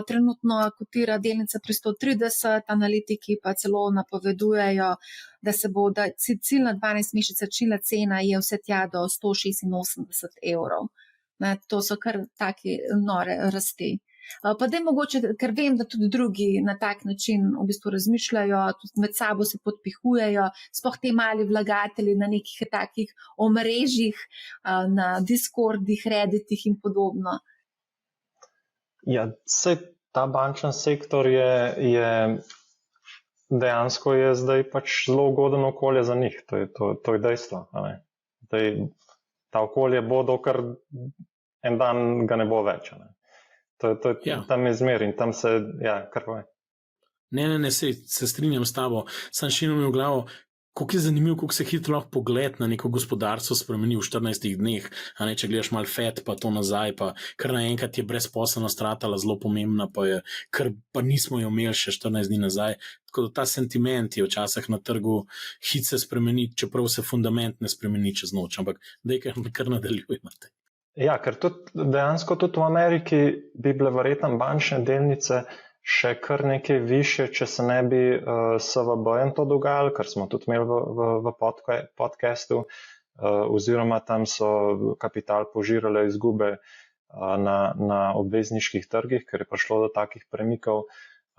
trenutno kotira delnica pri 130, analitiki pa celo napovedujejo, da se bo ciljna 12 mesecev ciljna cena je vse tja do 186 evrov. Ne, to so kar taki nore rasti. Pa daj mogoče, ker vem, da tudi drugi na tak način v bistvu razmišljajo, tudi med sabo se podpihujejo, sploh te mali vlagatelji na nekih takih omrežjih, na Discordih, Redditih in podobno. Ja, ta bančni sektor je dejansko je zdaj pač zelo ugoden okolje za njih, to je dejstvo. Ta okolje bo, dokler en dan ga ne bo več. Tam je zmer in tam se, kar pa je. Ne, se strinjam s tabo. Sam šino mi v glavo, koliko je zanimivo, koliko se hitro lahko pogled na neko gospodarstvo spremeni v 14 dneh, a ne, če gledaš mal FED, pa to nazaj, pa kar naenkrat je brezposelnost ratala zelo pomembna, ker pa nismo jo imeli še 14 dni nazaj. Tako da ta sentiment je včasih na trgu hit se spremeni, čeprav se fundament ne spremeni čez noč, ampak daj kar nadaljujete. Ja, ker dejansko tudi v Ameriki bi bile verjetno bančne delnice še kar nekaj više, če se ne bi SVB-jem to dogajalo, kar smo tudi imeli v podcastu, oziroma tam so kapital požirale izgube na obvezniških trgih, ker je prišlo do takih premikov.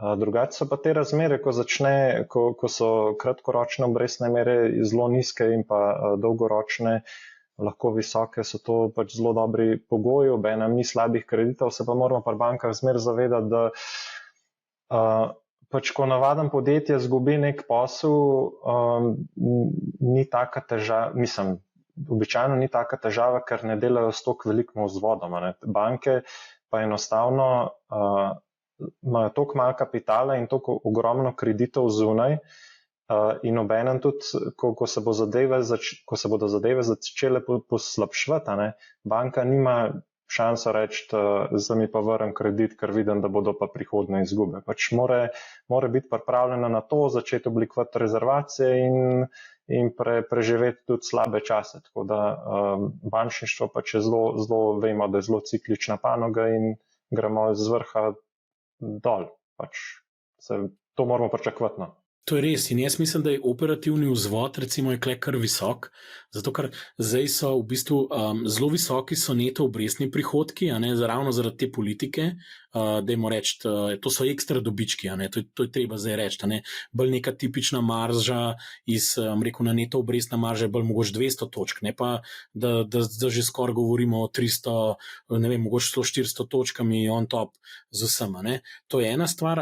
Drugače so pa te razmere, ko so kratkoročne obrestne mere zelo nizke in pa dolgoročne lahko visoke, so to pač zelo dobri pogoji, obenem ni slabih kreditov, se pa moramo pri bankah zmer zavedati, da pač ko navaden podjetje zgubi nek posel, ni taka težava, mislim, običajno ni taka težava, ker ne delajo s toliko velikim vzvodom. Banke pa enostavno imajo toliko malo kapitala in toliko ogromno kreditov zunaj, in obenem tudi, ko se bodo zadeve začele poslabševati, banka nima šanso reči, zdaj mi pa vrnem kredit, ker vidim, da bodo pa prihodne izgube. Pač mora biti pripravljena na to, začeti oblikovati rezervacije in preživeti tudi slabe čase. Tako da bančništvo pač je zelo, vemo, da je zelo ciklična panoga in gremo z vrha dol. Pač to moramo pričakovati. To je res in jaz mislim, da je operativni vzvod recimo je kar visok, zato ker zdaj so v bistvu zelo visoki so neto obrestni prihodki, ravno zaradi te politike, dajmo reči, to so ekstra dobički, to je treba zdaj reči, bolj neka tipična marža rekel na neto obrestna marža je bolj mogoče 200 točk, ne pa da že skoraj govorimo o 300, ne vem, mogoče 100-400 točkami on top z vsem, to je ena stvar,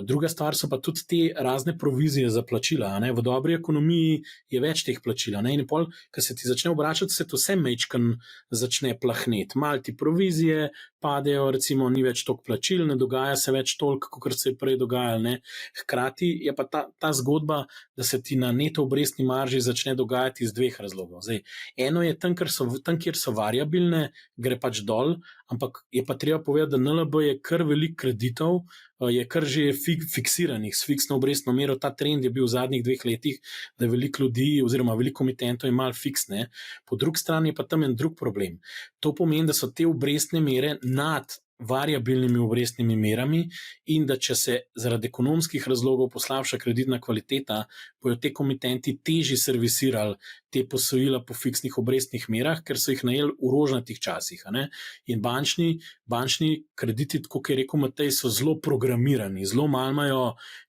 druga stvar so pa tudi te razne provizije za plačila, v dobri ekonomiji je več teh plačila, in pol, ko se ti začne obračati, se to vse mečkan začne plahneti, malo ti provizije, padejo, recimo ni več toliko plačil, ne dogaja se več toliko, kot se je prej dogajalo. Ne. Hkrati je pa ta zgodba, da se ti na neto obrestni marži začne dogajati iz dveh razlogov. Zdaj, eno je tam, kjer so variabilne, gre pač dol, ampak je pa treba povedati, da NLB je kar veliko kreditov, je kar že fiksiranih s fiksno obrestno mero. Ta trend je bil v zadnjih 2 letih, da je veliko ljudi oziroma veliko komitentov imalo fiksne. Po drugi strani je pa tam en drug problem. To pomeni, da so te obrestne mere nad variabilnimi obrestnimi merami in da če se zaradi ekonomskih razlogov poslabša kreditna kvaliteta, bojo te komitenti težje servisirali te posojila po fiksnih obrestnih merah, ker so jih najeli v rožnatih časih. A ne? In bančni krediti, tako kot je rekel Matej, so zelo programirani, zelo malo imajo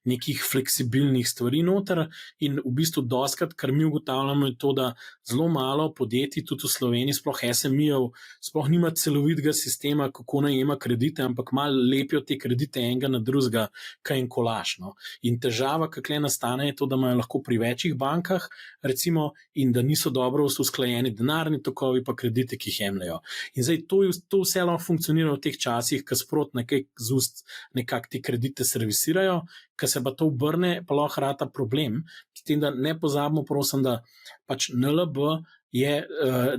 nekih fleksibilnih stvari noter in v bistvu doskrat, kar mi ugotavljamo, je to, da zelo malo podjetij, tudi v Sloveniji, sploh SME-ov, sploh nima celovitega sistema, kako najema kredite, ampak malo lepijo te kredite enega na drugega, kaj en kolaž. No? In težava, kakle nastane, je to, da imajo lahko pri večjih bankah, recimo, in da niso dobro usklajeni denarni tokovi, pa kredite, ki jih jemljajo. In zdaj to vse lahko funkcionira v teh časih, ko sprot nekaj z ust nekako te kredite servisirajo, ko se pa to obrne, pa lahko rata problem. S tem, da ne pozabimo, prosim, da pač NLB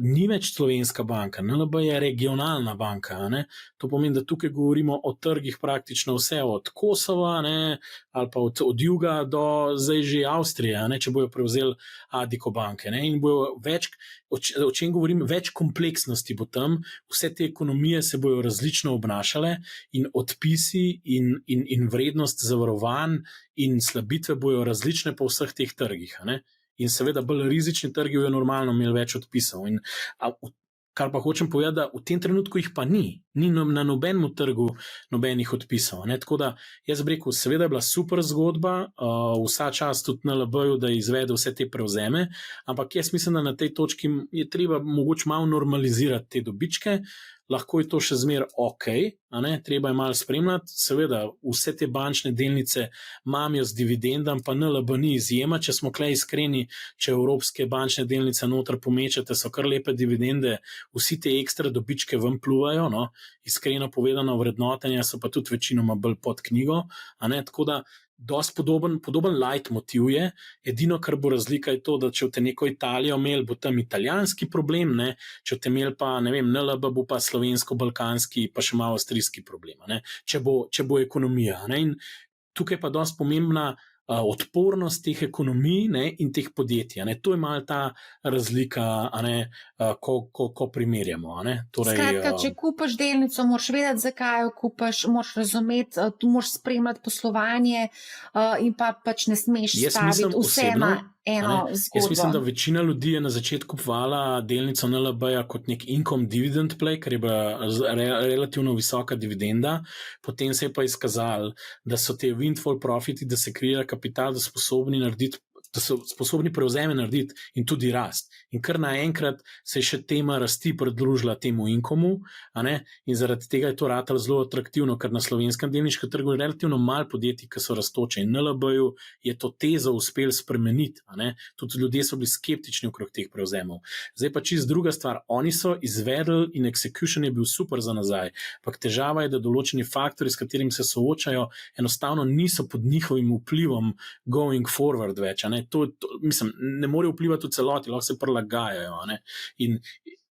ni več slovenska banka, NLB je regionalna banka. Ne? To pomeni, da tukaj govorimo o trgih praktično vse, od Kosova, ne? Ali pa od juga do zdaj že Avstrije, ne? Če bojo prevzeli Addiko banke. Ne? In bojo več, o čem govorim, več kompleksnosti bo tam, vse te ekonomije se bojo različno obnašale in odpisi in vrednost zavarovanj in slabitve bojo različne po vseh teh trgih. Ne? In seveda bolj rizični trgi bojo normalno imeli več odpisov. Kar pa hočem povedati, da v tem trenutku jih pa ni na nobenem trgu nobenih odpisov. Ne? Tako da jaz bi rekel, seveda je bila super zgodba, vsa čast tudi NLB-ju, da izvede vse te prevzeme, ampak jaz mislim, da na tej točki je treba mogoče malo normalizirati te dobičke. Lahko je to še zmer ok, treba je malo spremljati, seveda vse te bančne delnice mamijo z dividendam, pa NLB ni izjema, če smo klej iskreni, če evropske bančne delnice noter pomečete, so kar lepe dividende, vsi te ekstra dobičke ven pluvajo, no? Iskreno povedano, vrednotenja so pa tudi večinoma bolj pod knjigo, tako da dosti podoben leitmotiv je, edino, kar bo razlika je to, da če boste neko Italijo imeli, bo tam italijanski problem, ne? Če boste imeli pa, ne vem, NLB bo pa slovensko-balkanski, pa še malo avstrijski problem, ne? Če bo ekonomija. Ne? In tukaj pa dosti pomembna odpornost teh ekonomij, ne, in teh podjetij. Ne. To je malo ta razlika, ko primerjamo. Torej, skratka, če kupaš delnico, moraš vedeti, zakaj jo kupaš, moraš razumeti, moraš spremljati poslovanje in pa pač ne smeš staviti vse na eno zgodbo. Jaz mislim, da večina ljudi je na začetku kupovala delnico NLB-ja kot nek income dividend play, ker je bila relativno visoka dividenda, potem se je pa izkazalo, da so te windfall profiti, da se kreira kapital, da so sposobni prevzeme narediti in tudi rast. In kar naenkrat se je še tema rasti pridružila temu inkomu, in zaradi tega je to ratalo zelo atraktivno, ker na slovenskem delniškem trgu je relativno malo podjetij, ki so rastoče. In NLB-ju je to tezo uspel spremeniti. Tudi ljudje so bili skeptični okrog teh prevzemov. Zdaj pa čist druga stvar. Oni so izvedli in execution je bil super za nazaj. Pak težava je, da določeni faktori, s katerimi se soočajo, enostavno niso pod njihovim vplivom going forward več. Mislim, ne more vplivati v celoti, lahko se prilagajajo. In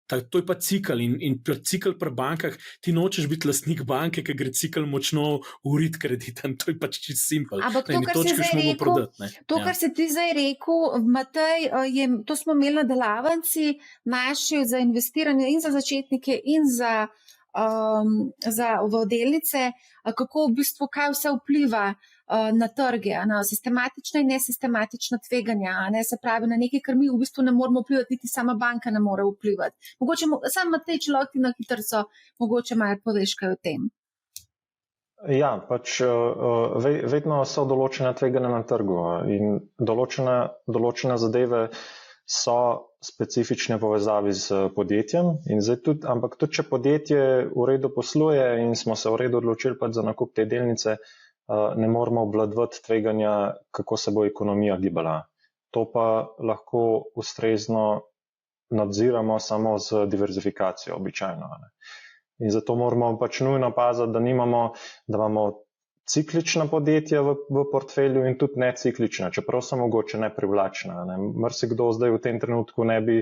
to je pa cikl. In cikl pri bankah, ti nočeš biti lastnik banke, ker gre cikl močno urit kredit. To je pač čisto simpel. Ampak to, kar si ti zdaj rekel, Matej, to smo imeli na delavnici naši za investiranje in za začetnike in za delnice, kako v bistvu kaj vse vpliva na trge, na sistematična in nesistematična tveganja, se pravi na nekaj, kar mi v bistvu ne moramo vplivati, niti sama banka ne more vplivati. Mogoče, sam Matej, če lahko ti na hitrco, mogoče malo poveš kaj o tem. Ja, pač vedno so določene tveganja na trgu in določene zadeve so specifične povezavi z podjetjem, ampak tudi če podjetje v redu posluje in smo se v redu odločili pač za nakup te delnice, ne moramo obvladovati tveganja, kako se bo ekonomija gibala. To pa lahko ustrezno nadziramo samo z diverzifikacijo običajno. In zato moramo pač nujno paziti, da imamo ciklična podjetja v portfelju in tudi neciklična, čeprav so mogoče neprivlačna. Ne. Marsikdo zdaj v tem trenutku ne bi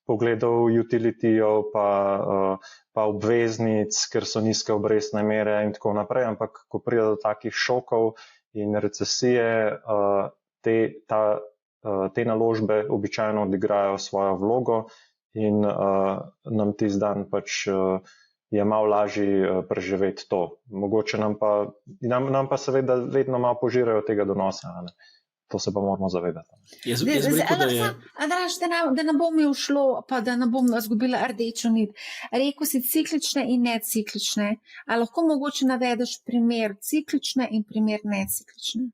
pogledal utilitijev pa obveznic, ker so nizke obrestne mere in tako naprej, ampak ko pride do takih šokov in recesije, te naložbe običajno odigrajo svojo vlogo in nam tisti dan pač je malo lažje preživeti to. Mogoče nam pa seveda vedno malo požirajo tega donosa. Ne? To se pa moramo zavedati. Jaz bi rekel, da je... Andraž, da ne bom mi ušlo, pa da ne bom izgubila rdečo nit. Rekel si ciklične in neciklične. A lahko mogoče navedeš primer ciklične in primer neciklične?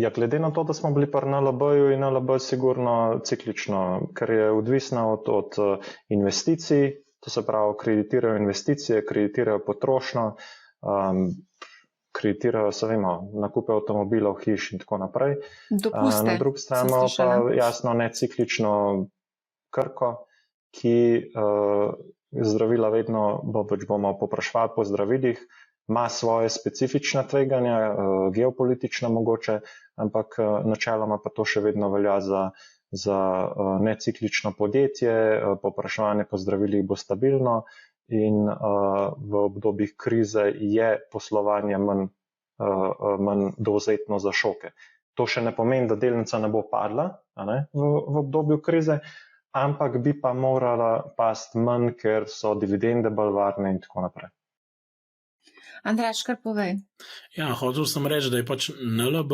Ja, glede na to, da smo bili pri NLB-ju in NLB sigurno ciklično, ker je odvisna od investicij, to se pravi, kreditirajo investicije, kreditirajo potrošnjo, kreditirajo, se vemo, nakupe avtomobilov, hiš in tako naprej. Dopuste. Na drugi strani pa jasno neciklično Krko, ki zdravila vedno bomo popraševali po zdravilih, ima svoje specifična tveganja, geopolitična mogoče, ampak načeloma pa to še vedno velja za neciklično podjetje, popraševanje po zdravilih bo stabilno in v obdobjih krize je poslovanje manj dovzetno za šoke. To še ne pomeni, da delnica ne bo padla, v obdobju krize, ampak bi pa morala pasti manj, ker so dividende bolj varne in tako naprej. Andraž, kar povej. Ja, hotel sem reči, da je pač NLB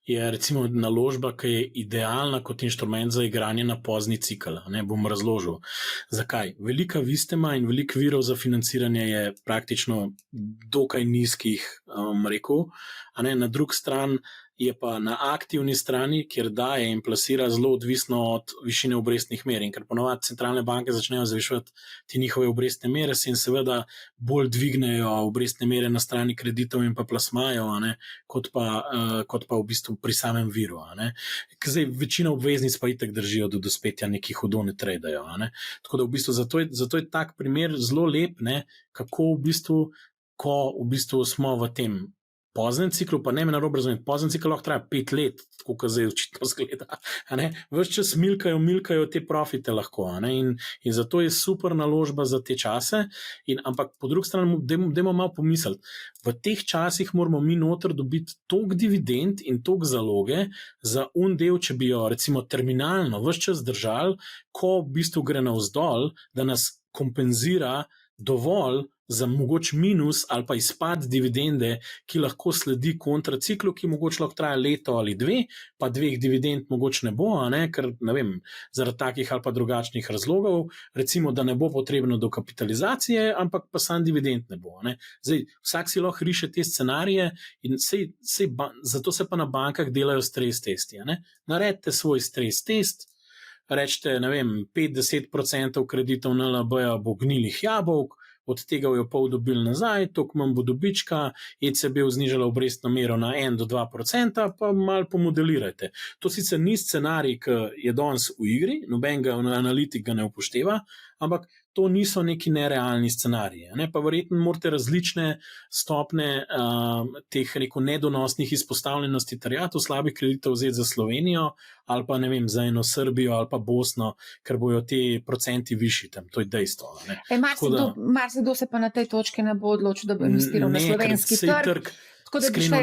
je recimo naložba, ki je idealna kot inštrument za igranje na pozni cikl. Ne bom razložil. Zakaj? Velika vistema in veliko virov za financiranje je praktično dokaj nizkih, rekel. Na drugi strani je pa na aktivni strani, kjer daje in plasira zelo odvisno od višine obrestnih mer. In ker ponovadi centralne banke začnejo zvišati te njihove obrestne mere, se jim seveda bolj dvignejo obrestne mere na strani kreditov in pa plasmajo, kot pa v bistvu pri samem viru. Zdaj, večina obveznic pa itak držijo do dospetja nekih hudo ne tradejo. Tako da v bistvu zato je tak primer zelo lep, kako v bistvu, ko v bistvu smo v tem poznem ciklu, pa ne me narobe razumeti, pozen cikl lahko traja 5 let, tako kot zdaj očitno zgleda. Ves čas milkajo te profite lahko. In zato je super naložba za te čase, ampak po drugi strani dajmo malo pomisliti. V teh časih moramo mi noter dobiti toliko dividend in toliko zaloge za del, če bi jo recimo terminalno ves čas držali, ko v bistvu gre navzdol, da nas kompenzira dovolj za mogoč minus ali pa izpad dividende, ki lahko sledi kontraciklu, ki mogoče lahko traja leto ali dve, pa 2 dividend mogoče ne bo, ker ne vem, zaradi takih ali pa drugačnih razlogov, recimo, da ne bo potrebno dokapitalizacije, ampak pa sam dividend ne bo. Zdaj, vsak si lahko riše te scenarije in zato se pa na bankah delajo stres testi. Naredite svoj stres test, rečete, ne vem, 5-10% kreditov NLB-ja bo gnilih jabolk, od tega jo pol dobili nazaj, toliko manj bo dobička, ECB znižala obrestno mero na 1-2%, pa malo pomodelirajte. To sicer ni scenarij, ki je danes v igri, nobenega analitik ga ne upošteva, ampak to niso neki nerealni scenariji. Pa verjetno morate različne stopne teh nedonosnih izpostavljenosti terjatev slabih kreditov vzeti za Slovenijo ali pa ne vem, za eno Srbijo ali pa Bosno, ker bojo te procenti višji tam. To je dejstvo. Marsikdo se pa na tej točki ne bo odločil, da bo investiral na slovenski trg. Skreno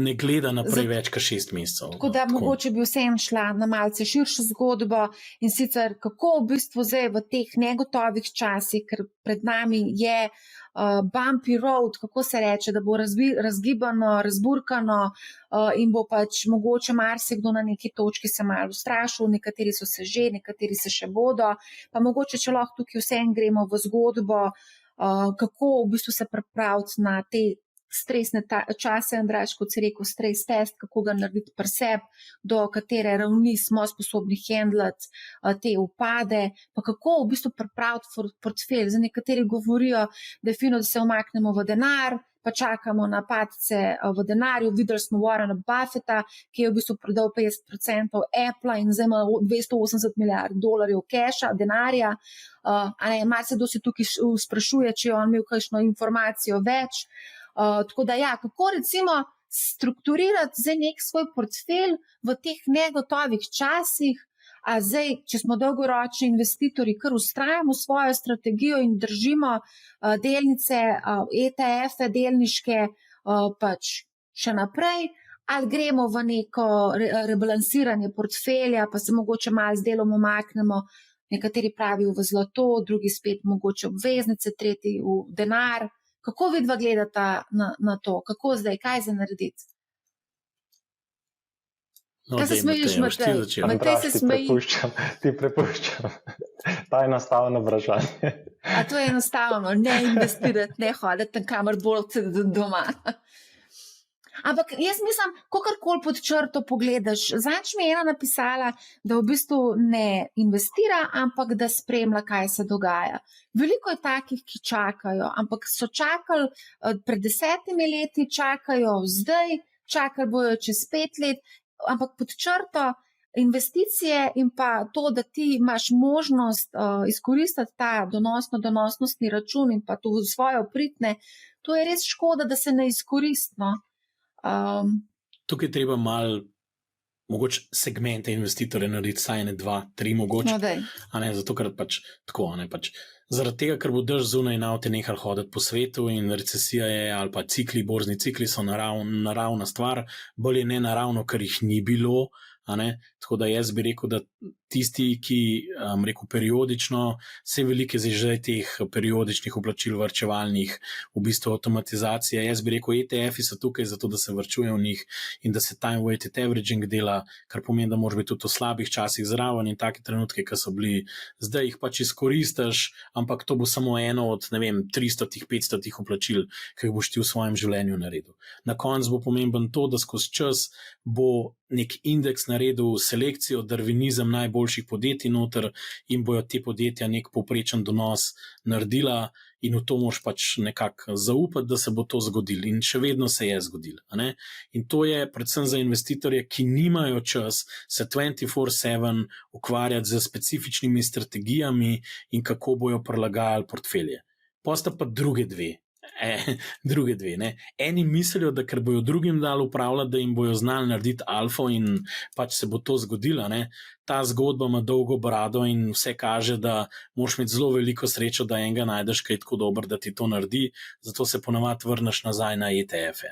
ne gleda naprej več kot 6 mesecev. Tako da mogoče bi vsem šla na malce širšo zgodbo in sicer kako v bistvu zdaj v teh negotovih časih, ker pred nami je bumpy road, kako se reče, da bo razgibano, razburkano in bo pač mogoče marsikdo na neki točki se malo ustrašil, nekateri so se že, nekateri se še bodo, pa mogoče če lahko tukaj vsem gremo v zgodbo, kako v bistvu se pripraviti na te stresne čase, Andraž, kot si rekel, stres test, kako ga narediti pri sebi, do katere ravni smo sposobni handlati te upade, pa kako v bistvu pripraviti portfelj. Za nekateri govorijo, da je fino, da se umaknemo v denar, pa čakamo na padce v denarju. Videli smo Warrena Buffetta, ki je v bistvu prodal 50% Apple in zdaj ima $280 milijard keša, denarja. Marsikdo se tukaj sprašuje, če je on imel kakšno informacijo več. Tako da ja, kako recimo strukturirati zdaj nek svoj portfelj v teh negotovih časih, a zdaj, če smo dolgoročni investitorji, kar ustrajamo svojo strategijo in držimo delnice, ETF-e, delniške pač še naprej, ali gremo v neko rebalansiranje portfelja, pa se mogoče malo z delom umaknemo, nekateri pravijo v zlato, drugi spet mogoče obveznice, tretji v denar. Kako vidva gledata na to? Kako zdaj? Kaj za narediti? No, kaj se smejiš, Matej? Matej se smeji. Ti prepuščam. Ta je enostavno vprašanje. A to je enostavno, ne investirati, ne hoditi tam kamor bolj doma. Ampak jaz mislim, kakorkoli pod črto pogledaš, zadnjič mi je ena napisala, da v bistvu ne investira, ampak da spremlja, kaj se dogaja. Veliko je takih, ki čakajo, ampak so čakali pred 10 leti, čakajo zdaj, čakali bojo čez 5 let, ampak pod črto investicije in pa to, da ti imaš možnost izkoristiti ta donosnostni račun in pa to svoje opritne, to je res škoda, da se ne izkoristno. Tukaj treba malo mogoče segmente investitorja narediti, saj ne 2, 3 mogoče. No, zato, ker pač tako, zaradi tega, ker bo dež zunaj in avte nehal hoditi po svetu in recesija je, ali pa borzni cikli so naravna stvar, bolj je nenaravno, ker jih ni bilo. Tako da jaz bi rekel, da tisti, ki periodično, vse velike zdaj teh periodičnih vplačil varčevalnih, v bistvu avtomatizacija, jaz bi rekel, ETF-i so tukaj zato, da se varčuje v njih in da se time weighted averaging dela, kar pomeni, da moraš biti tudi v slabih časih zraven in take trenutke, ki so bili, zdaj jih pač izkoristiš, ampak to bo samo eno od, 300-500 vplačil, ki jih boš ti v svojem življenju naredil. Na koncu bo pomemben to, da skozi čas bo nek indeks naredil selekcijo, darvinizem najboljših podjetij noter in bojo te podjetja nek povprečen donos naredila in v to moraš pač nekako zaupati, da se bo to zgodilo in še vedno se je zgodilo. In to je predvsem za investitorje, ki nimajo čas se 24/7 ukvarjati z specifičnimi strategijami in kako bojo prilagajali portfelje. Posta pa druge dve. Eni mislijo, da ker bojo drugim dali upravljati, da jim bojo znali narediti alfo in pač se bo to zgodilo. Ta zgodba ima dolgo brado in vse kaže, da moraš imeti zelo veliko srečo, da enega najdeš, ki je tako dober, da ti to naredi, zato se ponavadi vrneš nazaj na ETF-e.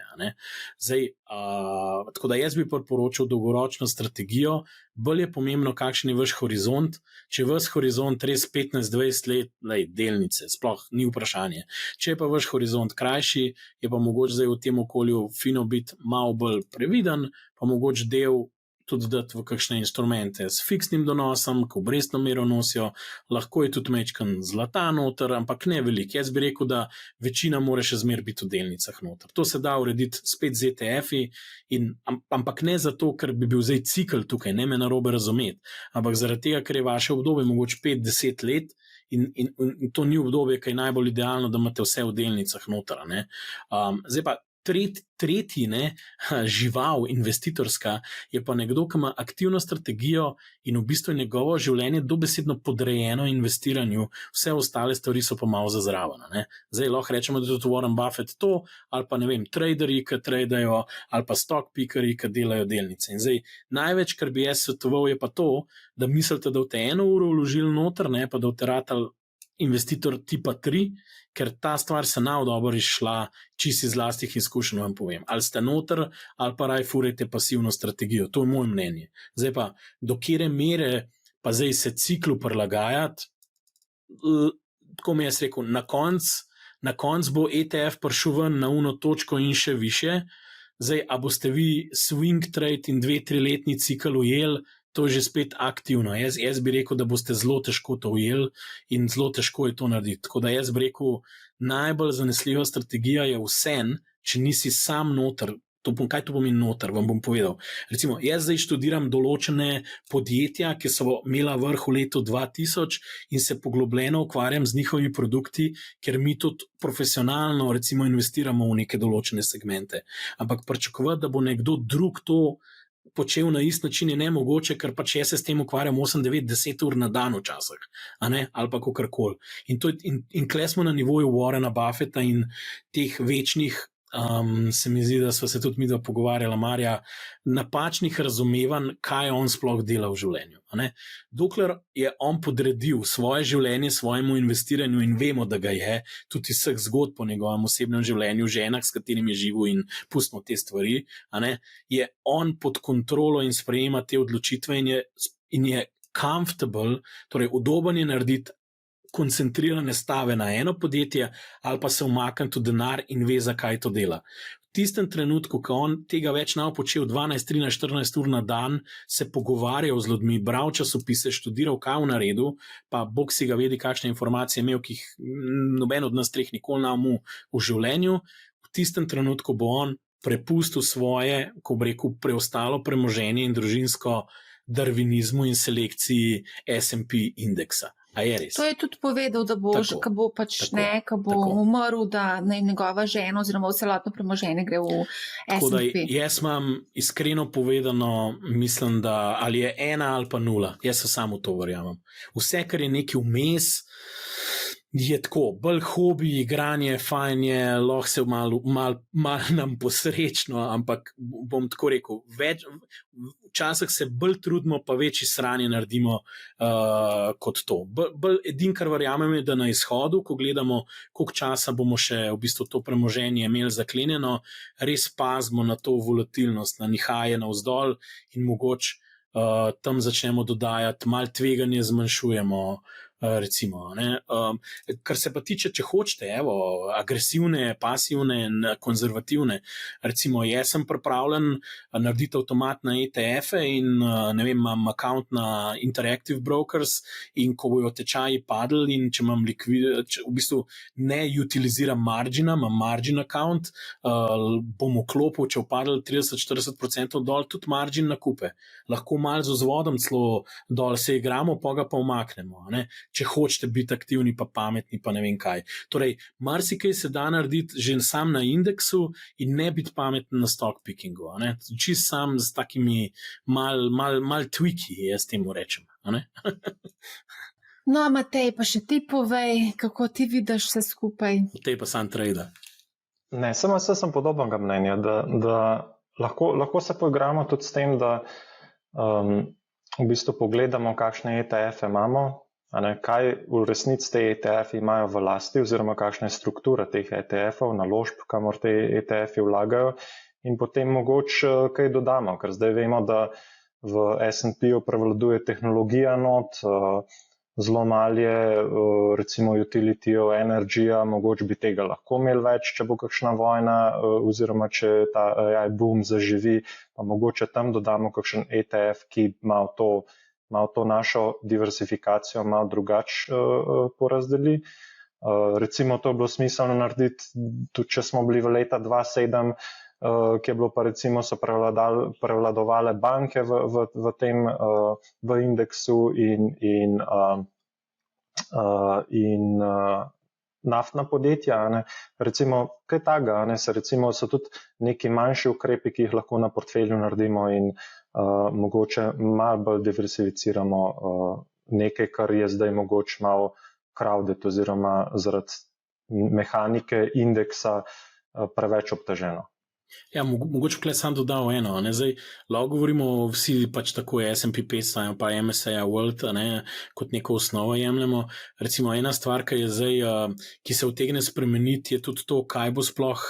Tako da jaz bi priporočil dolgoročno strategijo, bolj je pomembno, kakšen je vaš horizont. Če je vaš horizont res 15-20 let, delnice, sploh ni vprašanje. Če je pa vaš horizont krajši, je pa mogoče zdaj v tem okolju fino biti malo bolj previden, pa mogoče del tudi dati v kakšne instrumente s fiksnim donosom, ko obrestno mero nosijo, lahko je tudi mečkan zlata noter, ampak ne veliko. Jaz bi rekel, da večina mora še zmer biti v delnicah noter. To se da urediti spet z ETF-i, ampak ne zato, ker bi bil zdaj cikl tukaj, ne me narobe razumeti, ampak zaradi tega, ker je vaše obdobje mogoče 5-10 let in to ni obdobje, ki je najbolj idealno, da imate vse v delnicah noter. Zdaj pa tretji žival investitorska je pa nekdo, ki ima aktivno strategijo in v bistvu njegovo življenje dobesedno podrejeno investiranju, vse ostale stvari so pa malo zazraven. Zdaj lahko rečemo, da je tudi Warren Buffett to, ali pa traderji, ki tradejo, ali pa stock pickerji, ki delajo delnice. In zdaj največ, kar bi jaz svetoval, je pa to, da mislite, da boste 1 uro vložili noter, pa da boste ratali investitor tipa 3, ker ta stvar se nav dobro izšla, čisto iz lastnih izkušenj vam povem. Ali ste noter, ali pa raj furajte pasivno strategijo. To je moje mnenje. Zdaj pa, do kere mere pa zdaj se ciklu prilagajati, tako mi jaz rekel, na konc bo ETF prišel ven na uno točko in še više. Zdaj, a boste vi swing trade in 2-3 letni cikl ujeli, to je že spet aktivno. Jaz bi rekel, da boste zelo težko to ujeli in zelo težko je to narediti. Tako da jaz bi rekel, najbolj zanesljiva strategija je vsem, če nisi sam noter. Kaj to pomeni noter, vam bom povedal. Recimo, jaz zdaj študiram določene podjetja, ki so imela vrh v letu 2000 in se poglobljeno ukvarjam z njihovimi produkti, ker mi tudi profesionalno recimo investiramo v neke določene segmente. Ampak pričakovati, da bo nekdo drug to počel na isti način je nemogoče, ker pač jaz se s tem ukvarjam 8, 9, 10 ur na dan včasih, ali pa kakorkoli. In kle smo na nivoju Warrena Buffetta in teh večnih, se mi zdi, da sva se tudi midva pogovarjala, Marja, napačnih razumevanj, kaj on sploh dela v življenju. Dokler je on podredil svoje življenje svojemu investiranju in vemo, da ga je, tudi vseh zgodb po njegovem osebnem življenju, ženah, s katerimi je živel in pustimo te stvari, je on pod kontrolo in sprejema te odločitve in je comfortable, torej udoben je narediti koncentrirane stave na eno podjetje ali pa se umakniti v denar in ve, zakaj to dela. V tistem trenutku, ko on tega več ne bo počel 12, 13, 14 ur na dan, se pogovarjal z ljudmi, bral časopise, študiral, kaj v naredu, pa Bog si ga vedi, kakšne informacije imel, ki jih noben od nas treh nikoli ne bo v življenju, v tistem trenutku bo on prepustil svoje, ko bi rekel, preostalo premoženje in družinsko darvinizmu in selekciji S&P indeksa. A je res? To je tudi povedal, da bo, ko bo umrl, da njegova žena oziroma celotno premoženje gre v S&P. Jaz imam iskreno povedano, mislim, da ali je 1 ali pa 0. Jaz se samo v to verjamem. Vse, kar je nekaj vmes, je tako, bolj hobi, igranje, fajn je, lahko se mal nam posrečno, ampak bom tako rekel, včasih se bolj trudimo, pa večji sranje naredimo kot to. Edin, kar verjamem, je, da na izhodu, ko gledamo, koliko časa bomo še v bistvu to premoženje imeli zaklenjeno, res pazimo na to volatilnost, na nihaje navzdol in mogoče tam začnemo dodajati, malo tveganje zmanjšujemo, recimo. Kar se pa tiče, če hočete, agresivne, pasivne in konzervativne, recimo jaz sem pripravljen narediti avtomat na ETF-e in ne vem, imam account na Interactive Brokers in ko bojo tečaji padli in če imam v bistvu ne utiliziram margina, imam margin account, bom vklopil, če upadli 30-40% dol, tudi margin nakupe. Lahko malo z vzvodom celo dol se igramo, pa ga pa umaknemo, če hočete biti aktivni, pa pametni, pa ne vem kaj. Torej, marsikaj se da narediti že sam na indeksu in ne biti pameten na stock pickingu. Čist sam z takimi mal tweaki, jaz temu rečem. No, Matej, pa še ti povej, kako ti vidiš vse skupaj. Matej pa sam trader. Ne, sem podobnega mnenja, da lahko se poigramo tudi s tem, da v bistvu pogledamo, kakšne ETF-e imamo, kaj v resnici te ETF-i imajo v lasti oziroma kakšna je struktura teh ETF-ov, naložb, kamor te ETF-i vlagajo in potem mogoče kaj dodamo, ker zdaj vemo, da v S&P-ju prevladuje tehnologija not, zelo malo je recimo utility-ov, energy-ja, mogoče bi tega lahko imeli več, če bo kakšna vojna oziroma če ta AI boom zaživi, pa mogoče tam dodamo kakšen ETF, ki malo to našo diversifikacijo malo drugače porazdeli. Recimo to je bilo smiselno narediti, tudi če smo bili v leta 2007, ki je bilo pa recimo so prevladovale banke v indeksu in naftna podjetja. Recimo kaj takega, so tudi neki manjši ukrepi, ki jih lahko na portfelju naredimo in mogoče malo bolj diversificiramo nekaj, kar je zdaj mogoče malo crowded oziroma zaradi mehanike indeksa preveč obteženo. Ja, mogoče vkle sam dodal eno. Zdaj, lahko govorimo vsi pač tako S&P 500 pa MSCI World, kot neko osnovo jemljemo. Recimo ena stvar, ki je zdaj, ki se utegne spremeniti, je tudi to, kaj bo sploh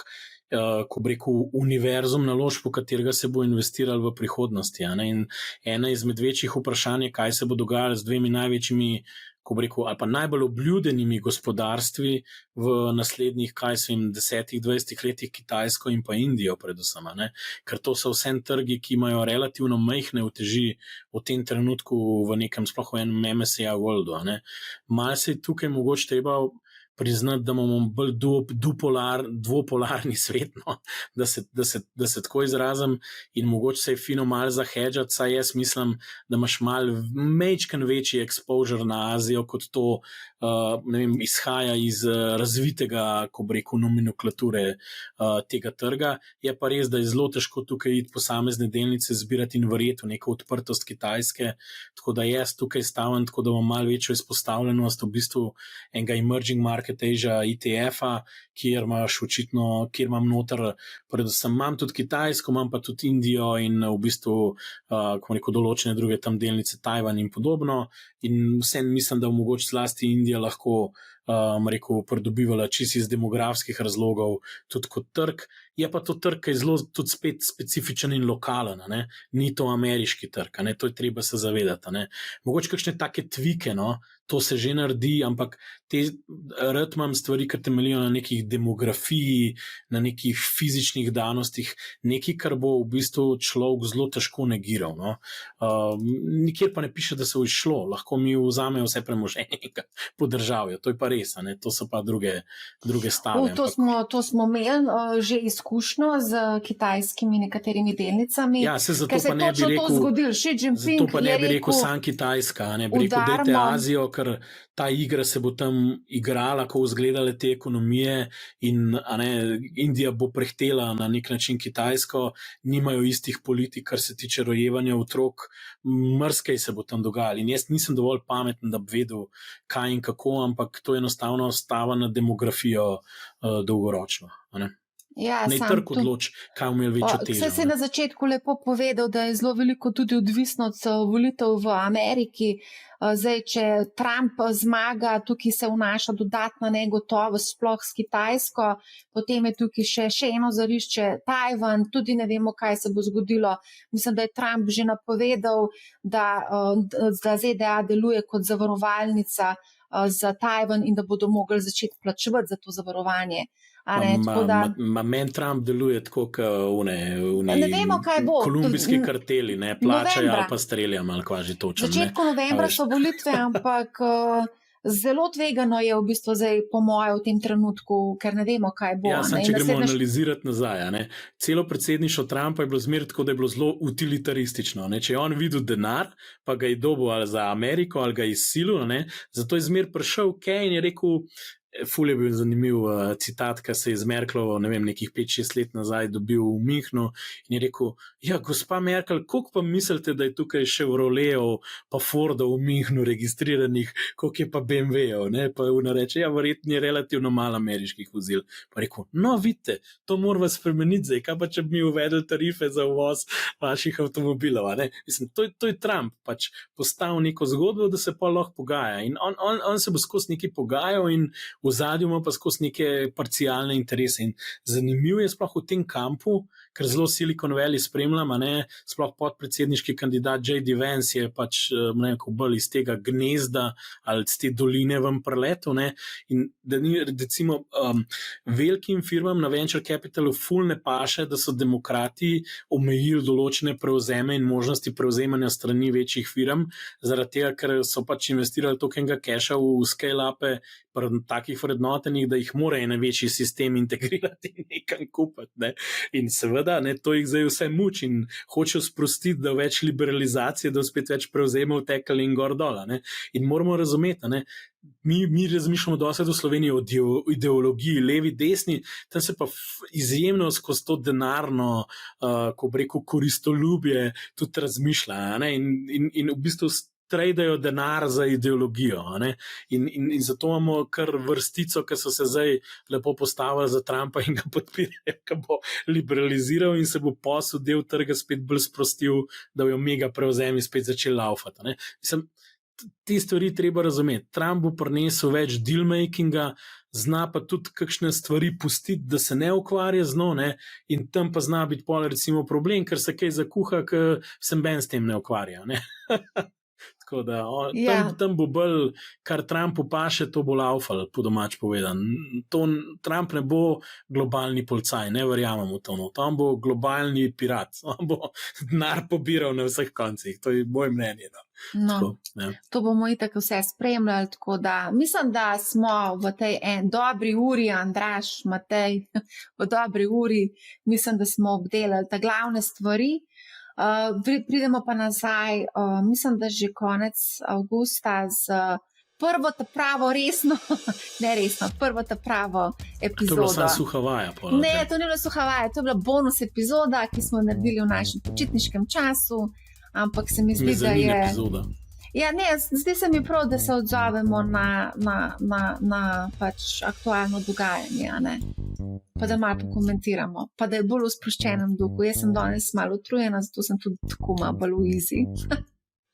ko bi rekel, univerzum naložb, v katerega se bo investiralo v prihodnosti. In ena izmed večjih vprašanj je, kaj se bo dogajalo z dvemi največjimi, ko bi rekel, ali pa najbolj obljudenimi gospodarstvi v naslednjih, 10-20 letih, Kitajsko in pa Indijo predvsem. Ker to so vse trgi, ki imajo relativno majhne uteži v tem trenutku v nekem, sploh v enem MSCI Worldu. Malo se je tukaj mogoče treba priznati, da imamo bolj dvopolarni svet, no? da se tako izrazim, in mogoče se je fino malo zahedžati, saj jaz mislim, da imaš malo mečken večji exposure na Azijo, kot to izhaja iz razvitega, ko bi rekel, nomenklature tega trga. Je pa res, da je zelo težko tukaj iti posamezne delnice zbirati in verjeti v neko odprtost Kitajske, tako da jaz tukaj stavim, tako da imam malo večjo izpostavljenost v bistvu enega Emerging Market Asia ETF-a, kjer imam noter, predvsem imam tudi Kitajsko, imam pa tudi Indijo in v bistvu določene druge tam delnice, Tajvan in podobno, in vsem mislim, da mogoče zlasti Indija lahko pridobivala čisto iz demografskih razlogov, tudi kot trg. Je pa to trg, ki je zelo tudi spet specifičen in lokalen, ne? Ni to ameriški trg, ne? To je treba se zavedati. Ne? Mogoče kakšne take tvike, no? To se že naredi, ampak rad imam stvari, ki temeljijo na nekih demografiji, na nekih fizičnih danostih, nekaj, kar bo v bistvu človek zelo težko negiral. No? Nikjer pa ne piše, da se bo izšlo, lahko mi vzamejo vse premoženje po državi, to je pa res, ne? To so pa druge stave. To smo imeli že izkušnjo z kitajskimi nekaterimi delnicami. Ja, se zato pa ne bi rekel, zato pa ne bi rekel sam Kitajska, ne bi rekel, dajte Azijo, ker ta igra se bo tam igrala, ko vzgledale te ekonomije in Indija bo prehtela na nek način Kitajsko, nimajo istih politik, kar se tiče rojevanja otrok, mrskej se bo tam dogajalo. In jaz nisem dovolj pameten, da bi vedel, kaj in kako, ampak to enostavno stava na demografijo dolgoročno. Ja, ne trg odloči, kaj bo imel večjo težo. Saj si na začetku lepo povedal, da je zelo veliko tudi odvisno od volitev v Ameriki. Zdaj, če Trump zmaga, tukaj se vnaša dodatna negotovost, sploh s Kitajsko, potem je tukaj še eno zarišče, Tajvan, tudi ne vemo, kaj se bo zgodilo. Mislim, da je Trump že napovedal, da ZDA deluje kot zavarovalnica za Tajvan in da bodo mogli začeti plačevati za to zavarovanje. Meni Trump deluje tako, kot kolumbijski karteli, ne plačajo ali pa streljajo, ali kva že točno. Začetku novembra so volitve, ampak zelo tvegano je v bistvu zdaj, po moje, v tem trenutku, ker ne vemo, kaj bo. Ja, če gremo analizirati nazaj, celo predsedništvo Trumpa je bilo zmer tako, da je bilo zelo utilitaristično. Če je on videl denar, pa ga je dobil ali za Ameriko ali ga je izsilil, zato je zmer prišel in je rekel, ful je bil zanimiv citat, ki se je z Merklovo, nekih 5-6 let nazaj dobil v Münchnu in je rekel, ja, gospa Merkel, koliko pa mislite, da je tukaj Chevroletov pa Fordov v Münchnu registriranih, koliko je pa BMW-ov, pa ona reče, ja, verjetno je relativno malo ameriških vozil. Pa rekel, no, vidite, to moramo spremeniti zdaj, kaj pa če bi mi uvedli tarife za uvoz vaših avtomobilov, Mislim, to je Trump, pač postavil neko zgodbo, da se pa lahko pogaja in on se bo skozi nekaj pogajal in v zadju ima pa skozi neke parcialne interese. In zanimivo je sploh v tem kampu, ker zelo Silicon Valley spremljam, sploh podpredsedniški kandidat J.D. Vance je pač bolj iz tega gnezda ali iz te doline vam preletel, in da ni recimo velikim firmam na venture capitalu ful ne paše, da so demokrati omejili določene prevzeme in možnosti prevzemanja strani večjih firm, zaradi tega, ker so pač investirali tokenega keša v scale-upe takih vrednotenih, da jih mora en večji sistem integrirati in nekam kupiti. In seveda, to jih zdaj vse muči in hočejo sprostiti, da več liberalizacije, da spet več prevzemov tekali in gor dol. In moramo razumeti, mi razmišljamo dosti v Sloveniji o ideologiji, levi, desni, tam se pa izjemno skozi to denarno, ko bi rekel, koristoljubje tudi razmišlja. In v bistvu tradejo denar za ideologijo. In zato imamo kar vrstico, ki so se zdaj lepo postavili za Trumpa in ga podpirajo, ki bo liberaliziral in se bo posel del trga spet bolj sprostil, da bojo mega prevzemi spet začeli laufati. Mislim, te stvari treba razumeti. Trump bo prinesel več dealmakinga, zna pa tudi kakšne stvari pustiti, da se ne ukvarja z njo, in tam pa zna biti pol recimo problem, ker se kaj zakuha, ker se ben s tem ne ukvarja. Tako da, Ja. tam bo bolj, kar Trumpu paše, to bo laufal, po domač povedan. Trump ne bo globalni policaj, ne verjamem v to. On bo globalni pirat, on bo denar pobiral na vseh koncih, to je moje mnenje. No, Tako, ja. to bomo itak vse spremljali, tako da mislim, da smo v tej dobri uri, Andraž, Matej, v dobri uri, mislim, da smo obdelali te glavne stvari. Pridemo pa nazaj, mislim, da že konec avgusta z prvo ta pravo resno, ne resno, prvo ta pravo epizodo. To je bila samo suha vaja. Ne, to ni bila suha vaja, to je bila bonus epizoda, ki smo naredili v našem počitniškem času, ampak se mi zdi, da je... epizoda. Ja, ne, zdi se mi prav, da se odzovemo na pač aktualno dogajanje, a ne? Pa da malo pokomentiramo, pa da je bolj v sproščenem duhu. Jaz sem danes malo utrujena, zato sem tudi tako malo bolj v easy.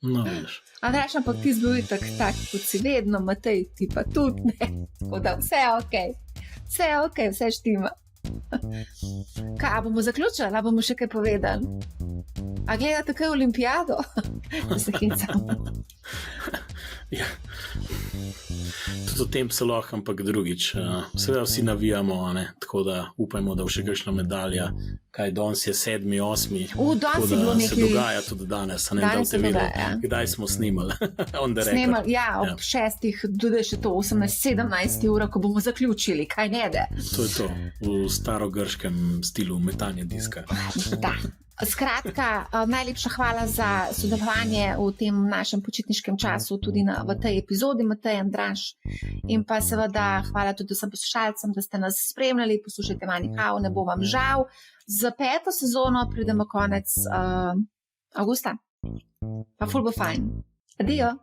No, vidiš. Andraž, ampak ti zbil tak, kot si vedno, Matej, ti pa tudi, ne? Tako da vse je okej. Vse je okej, vse štima. Kaj, bomo zaključili, ali bomo še kaj povedali? A gledate kaj olimpijado? Da se hecam. Ja. Tudi o tem se lahko, ampak drugič. Seveda vsi navijamo, ne? Tako da upajmo, da bo še kakšna medalja. Kaj, danes je 7., 8. Danes je bilo nekaj... Se dogaja tudi danes. Danes se dogaja, ja. Kdaj smo snimali? Snimali, ja, ob 6. tudi še to 18-17 ura, ko bomo zaključili. Kaj ne de? To je to, v starogrškem stilu metanja diska. Da. Skratka, najlepša hvala za sodelovanje v tem našem počitniškem času, tudi v tej epizodi, Matej, Andraž. In pa seveda hvala tudi vsem poslušalcem, da ste nas spremljali. Poslušajte Manihao, ne bo vam žal. Za 5. sezono pridemo konec avgusta. Pa ful bo fajn. Adijo.